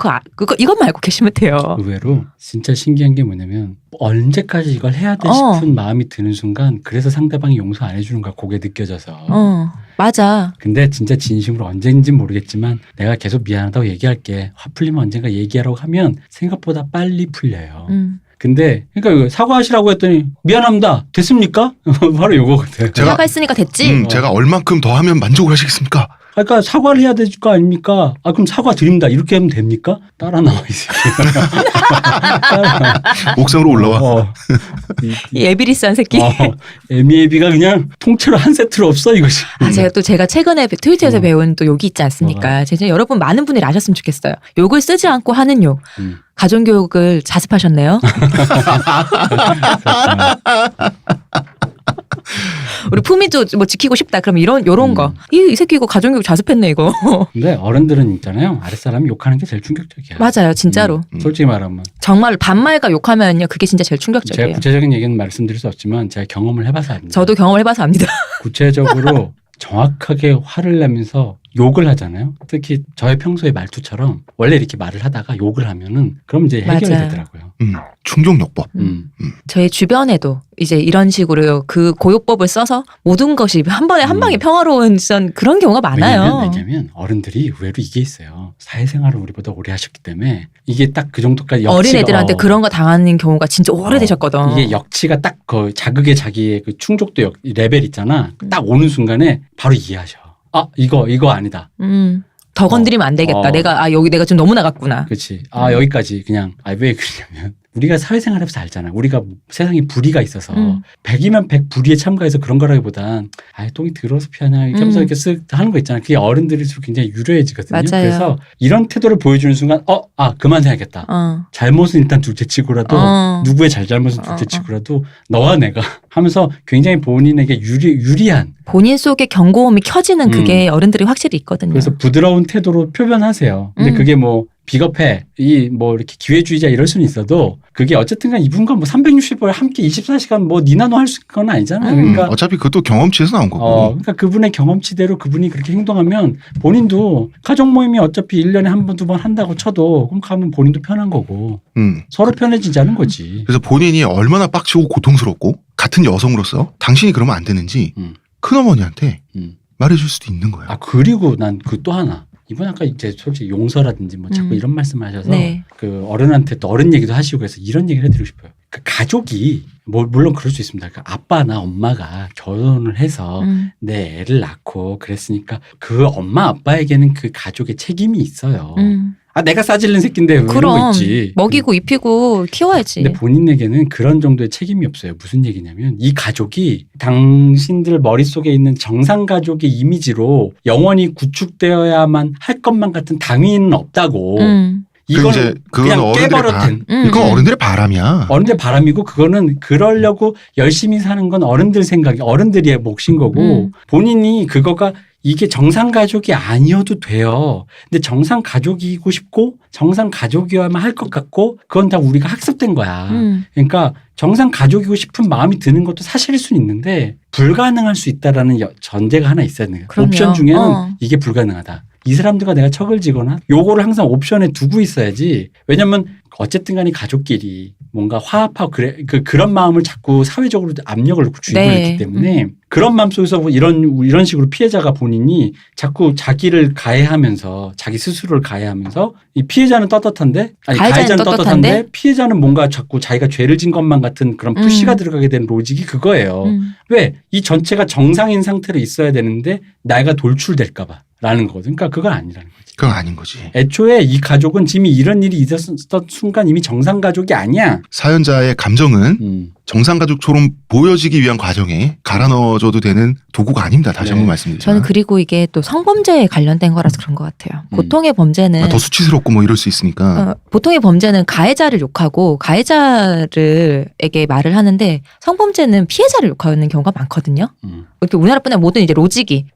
C: 이것만 알고 계시면 돼요.
B: 의외로 진짜 신기한 게 뭐냐면 언제까지 이걸 해야 돼 싶은 마음이 드는 순간 그래서 상대방이 용서 안 해주는 거야. 그게 느껴져서.
C: 맞아.
B: 근데 진짜 진심으로 언제인지는 모르겠지만 내가 계속 미안하다고 얘기할게. 화 풀리면 언젠가 얘기하라고 하면 생각보다 빨리 풀려요. 근데 그러니까 사과하시라고 했더니 미안합니다. 됐습니까? 바로 요거거든.
C: 사과했으니까 됐지.
A: 제가 얼만큼 더 하면 만족을 하시겠습니까?
B: 그러니까 사과를 해야 될 거 아닙니까? 그럼 사과 드립니다. 이렇게 하면 됩니까? 따라 나와 있어요.
A: 옥상으로 올라와.
C: 이 에비리스한 새끼.
B: 에미에비가 그냥 통째로 한 세트로 없어 이것이.
C: 제가 최근에 트위터에서 배운 또 욕이 있지 않습니까? 제가 여러분 많은 분들이 아셨으면 좋겠어요. 욕을 쓰지 않고 하는 욕. 가정교육을 자습하셨네요. 우리 품위도 뭐 지키고 싶다. 그럼 요런 거. 이 새끼 이거 가정교육 자습했네 이거.
B: 근데 어른들은 있잖아요. 아랫사람이 욕하는 게 제일 충격적이야.
C: 맞아요. 진짜로.
B: 솔직히 말하면.
C: 정말 반말과 욕하면요. 그게 진짜 제일 충격적이에요.
B: 제가 구체적인 얘기는 말씀드릴 수 없지만 제가 경험을 해봐서 압니다.
C: 저도 경험을 해봐서 압니다.
B: 구체적으로 정확하게 화를 내면서 욕을 하잖아요. 특히 저의 평소의 말투처럼 원래 이렇게 말을 하다가 욕을 하면은 그럼 이제 해결이
C: 맞아요.
B: 되더라고요.
A: 충족요법.
C: 저의 주변에도 이제 이런 식으로 그 고요법을 써서 모든 것이 한 방에 평화로운 그런 경우가 많아요.
B: 왜냐면 어른들이 의외로 이게 있어요. 사회생활을 우리보다 오래 하셨기 때문에 이게 딱 그 정도까지
C: 어린애들한테 그런 거 당하는 경우가 진짜 오래되셨거든.
B: 이게 역치가 딱 그 자극의 자기의 그 충족도 레벨 있잖아. 딱 오는 순간에 바로 이해하셔. 이거 아니다.
C: 더 건드리면 안 되겠다. 여기 내가 좀 너무 나갔구나.
B: 그렇지. 여기까지 그냥 왜 그러냐면 우리가 사회생활에서 알잖아. 우리가 세상에 불의가 있어서 100이면 100 불의에 참가해서 그런 거라기보단 똥이 더러워서 피하냐 이렇게 하면서 이렇게 쓱 하는 거 있잖아. 그게 어른들일수록 굉장히 유려해지거든요.
C: 맞아요.
B: 그래서 이런 태도를 보여주는 순간 그만 해야겠다. 잘못은 일단 둘째치고라도 누구의 잘못은 둘째치고라도 너와 내가 하면서 굉장히 본인에게 유리한
C: 본인 속에 경고음이 켜지는 그게 어른들이 확실히 있거든요.
B: 그래서 부드러운 태도로 표현하세요. 근데 그게 뭐 비겁해, 이렇게 기회주의자 이럴 수는 있어도 그게 어쨌든간 이분과 360일 함께 24시간 니나노 할 수 있는 건 아니잖아요. 그러니까
A: 어차피 그것도 경험치에서 나온 거고.
B: 그러니까 그분의 경험치대로 그분이 그렇게 행동하면 본인도 가족 모임이 어차피 1년에 한 번, 두 번 한다고 쳐도 그럼 가면 본인도 편한 거고 서로 편해지자는 거지.
A: 그래서 본인이 얼마나 빡치고 고통스럽고 같은 여성으로서 당신이 그러면 안 되는지 큰어머니한테 말해줄 수도 있는 거예요.
B: 그리고 난 그 또 하나. 이분 아까 이제 솔직히 용서라든지 자꾸 이런 말씀하셔서
C: 네.
B: 그 어른한테 또 어른 얘기도 하시고 그래서 이런 얘기를 해드리고 싶어요. 그 가족이 물론 그럴 수 있습니다. 그 아빠나 엄마가 결혼을 해서 내 애를 낳고 그랬으니까 그 엄마 아빠에게는 그 가족의 책임이 있어요. 내가 싸질린 새끼인데 왜 이러고 있지.
C: 먹이고 입히고 키워야지.
B: 근데 본인에게는 그런 정도의 책임이 없어요. 무슨 얘기냐면 이 가족이 당신들 머릿속에 있는 정상 가족의 이미지로 영원히 구축되어야만 할 것만 같은 당위는 없다고. 이건 그냥 깨버렸던.
A: 이건 어른들의 바람이야.
B: 어른들의 바람이고 그거는 그러려고 열심히 사는 건 어른들 생각이 어른들의 몫인 거고 본인이 그거가 이게 정상 가족이 아니어도 돼요. 근데 정상 가족이고 싶고 정상 가족이어야만 할 것 같고 그건 다 우리가 학습된 거야. 그러니까 정상 가족이고 싶은 마음이 드는 것도 사실일 수는 있는데 불가능할 수 있다라는 전제가 하나 있어야 돼요. 옵션 중에는 이게 불가능하다. 이 사람들과 내가 척을 지거나 요거를 항상 옵션에 두고 있어야지. 왜냐면 어쨌든 간에 가족끼리 뭔가 화합하고 그런 마음을 자꾸 사회적으로 압력을 놓고 주입을 했기 때문에 그런 마음 속에서 이런 식으로 피해자가 본인이 자꾸 자기를 가해하면서 자기 스스로를 가해하면서 이 피해자는 떳떳한데 가해자는 떳떳한데 피해자는 뭔가 자꾸 자기가 죄를 진 것만 같은 그런 푸시가 들어가게 되는 로직이 그거예요. 왜? 이 전체가 정상인 상태로 있어야 되는데 나이가 돌출될까 봐. 라는 거거든. 그러니까 그건 아니라는 거지.
A: 그건 아닌 거지.
B: 애초에 이 가족은 이미 이런 일이 있었던 순간 이미 정상 가족이 아니야.
A: 사연자의 감정은 정상 가족처럼 보여지기 위한 과정에 갈아 넣어줘도 되는 도구가 아닙니다. 다시 한번 말씀드리죠.
C: 저는 그리고 이게 또 성범죄에 관련된 거라서 그런 것 같아요. 보통의 범죄는
A: 더 수치스럽고 이럴 수 있으니까.
C: 보통의 범죄는 가해자를 욕하고 가해자에게 말을 하는데 성범죄는 피해자를 욕하는 경우가 많거든요. 이렇게 우리나라뿐만 모든 이제 로직이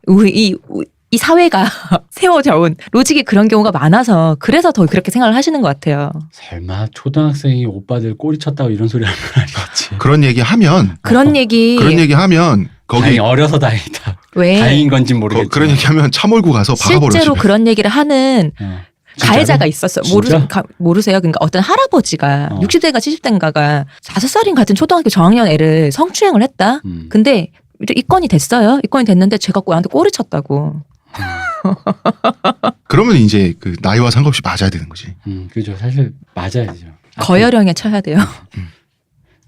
C: 이 사회가 세워져온 로직이 그런 경우가 많아서 그래서 더 그렇게 생각을 하시는 것 같아요.
B: 설마 초등학생이 오빠들 꼬리 쳤다고 이런 소리 하는 건 아니겠지.
A: 그런 얘기 하면
C: 그런 얘기
A: 하면 거기
B: 다행히 어려서 다행이다.
C: 왜
B: 다행인 건지 모르겠지만
A: 그런 얘기 하면 차 몰고 가서 박아버려.
C: 실제로 그런 얘기를 하는 가해자가 있었어.
B: 진짜?
C: 모르세요? 그러니까 어떤 할아버지가 60대인가 70대인가가 5살인 같은 초등학교 저학년 애를 성추행을 했다. 근데 이제 입건이 됐어요. 입건이 됐는데 제가 나한테 꼬리 쳤다고.
A: 그러면 이제 그 나이와 상관없이 맞아야 되는 거지.
B: 그죠. 사실 맞아야죠.
C: 거열형에 쳐야 돼요.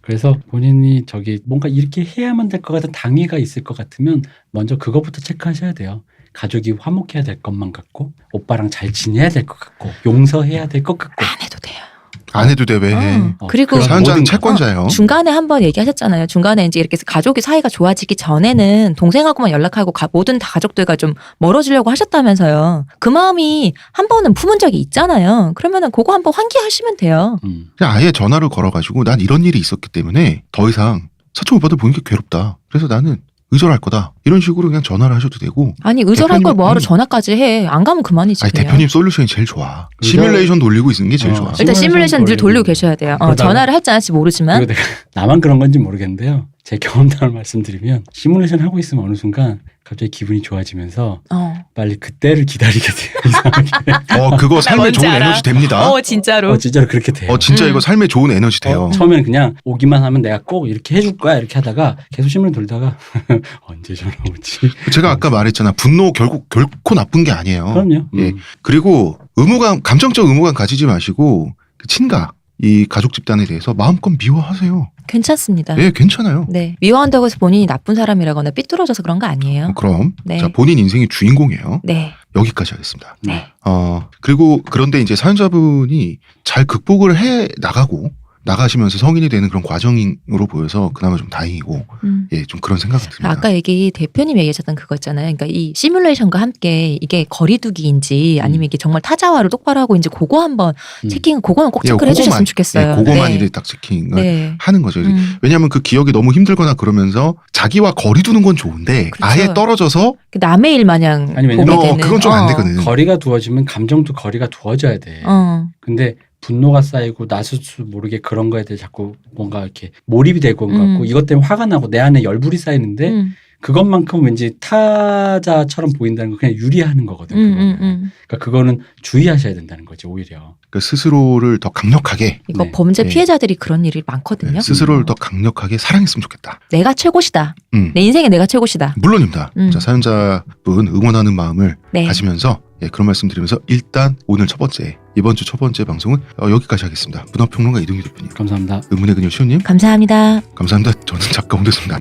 B: 그래서 본인이 뭔가 이렇게 해야만 될 것 같은 당위가 있을 것 같으면 먼저 그거부터 체크하셔야 돼요. 가족이 화목해야 될 것만 같고 오빠랑 잘 지내야 될 것 같고 용서해야 될 것 같고
C: 안 해도 돼요.
A: 안 해도 돼 왜?
C: 그리고
A: 사연자는 채권자예요.
C: 중간에 한번 얘기하셨잖아요. 중간에 이제 이렇게 가족이 사이가 좋아지기 전에는 동생하고만 연락하고 모든 다 가족들과 좀 멀어지려고 하셨다면서요. 그 마음이 한 번은 품은 적이 있잖아요. 그러면은 그거 한번 환기하시면 돼요.
A: 그냥 아예 전화를 걸어가지고 난 이런 일이 있었기 때문에 더 이상 사촌 오빠들 보는 게 괴롭다. 그래서 나는 의절할 거다. 이런 식으로 그냥 전화를 하셔도 되고.
C: 아니 의절할 걸 뭐하러 전화까지 해. 안 가면 그만이지.
A: 아니
C: 그냥.
A: 대표님 솔루션이 제일 좋아. 시뮬레이션 돌리고 있는 게 제일 좋아.
C: 일단 시뮬레이션 늘 돌리고 계셔야 돼요. 전화를 할지 안 할지 모르지만.
B: 그리고 나만 그런 건지 모르겠는데요. 제 경험담을 말씀드리면 시뮬레이션 하고 있으면 어느 순간 갑자기 기분이 좋아지면서 빨리 그때를 기다리게 돼요. 이상하게.
A: 그거 삶에 좋은 에너지 됩니다.
C: 진짜로.
B: 진짜로 그렇게 돼요.
A: 진짜 이거 삶에 좋은 에너지 돼요.
B: 처음에는 그냥 오기만 하면 내가 꼭 이렇게 해줄 거야 이렇게 하다가 계속 시뮬레이션 돌다가 언제 전화 오지?
A: 제가 아까 말했잖아. 분노 결코 나쁜 게 아니에요.
B: 그럼요.
A: 예. 그리고 감정적 의무감 가지지 마시고 친가 이 가족 집단에 대해서 마음껏 미워하세요.
C: 괜찮습니다.
A: 네, 괜찮아요.
C: 네, 미워한다고 해서 본인이 나쁜 사람이라거나 삐뚤어져서 그런 거 아니에요.
A: 그럼
C: 네.
A: 자, 본인 인생의 주인공이에요.
C: 네.
A: 여기까지 하겠습니다.
B: 네.
A: 그리고 그런데 이제 사연자분이 잘 극복을 해 나가시면서 성인이 되는 그런 과정으로 보여서 그나마 좀 다행이고, 예, 좀 그런 생각이 듭니다.
C: 아까 대표님이 얘기하셨던 그거 있잖아요. 그러니까 이 시뮬레이션과 함께 이게 거리두기인지 아니면 이게 정말 타자화를 똑바로 하고 이제 그거 한번 체킹, 그거는 꼭 체크를 해주셨으면 좋겠어요.
A: 예, 그거만
C: 네.
A: 이제 딱 체킹을
C: 네.
A: 하는 거죠. 왜냐하면 그 기억이 너무 힘들거나 그러면서 자기와 거리 두는 건 좋은데
C: 그렇죠.
A: 아예 떨어져서
C: 그 남의 일 마냥
B: 아니,
C: 보게
B: 왜냐면
C: 되는.
A: 그건 좀 안 되거든.
B: 거리가 두어지면 감정도 거리가 두어져야 돼. 근데 분노가 쌓이고 나설 수 모르게 그런 거에 대해 자꾸 뭔가 이렇게 몰입이 되고 것 같고 이것 때문에 화가 나고 내 안에 열불이 쌓이는데 그것만큼 왠지 타자처럼 보인다는 건 그냥 유리하는 거거든. 그거는. 그러니까 그거는 주의하셔야 된다는 거지 오히려.
A: 그 스스로를 더 강력하게
C: 이거
B: 네.
C: 범죄
A: 네.
C: 피해자들이 그런 일이 많거든요.
A: 네, 스스로를 더 강력하게 사랑했으면 좋겠다.
C: 내가 최고시다. 내 인생에 내가 최고시다.
A: 물론입니다. 자, 사연자분 응원하는 마음을
C: 네.
A: 가지면서 그런 말씀 드리면서 일단 오늘 이번 주 첫 번째 방송은 여기까지 하겠습니다. 문화평론가 이동규 대표님,
B: 감사합니다.
A: 의문의 그녀 시호님
C: 감사합니다.
A: 감사합니다. 저는 작가 홍대수입니다.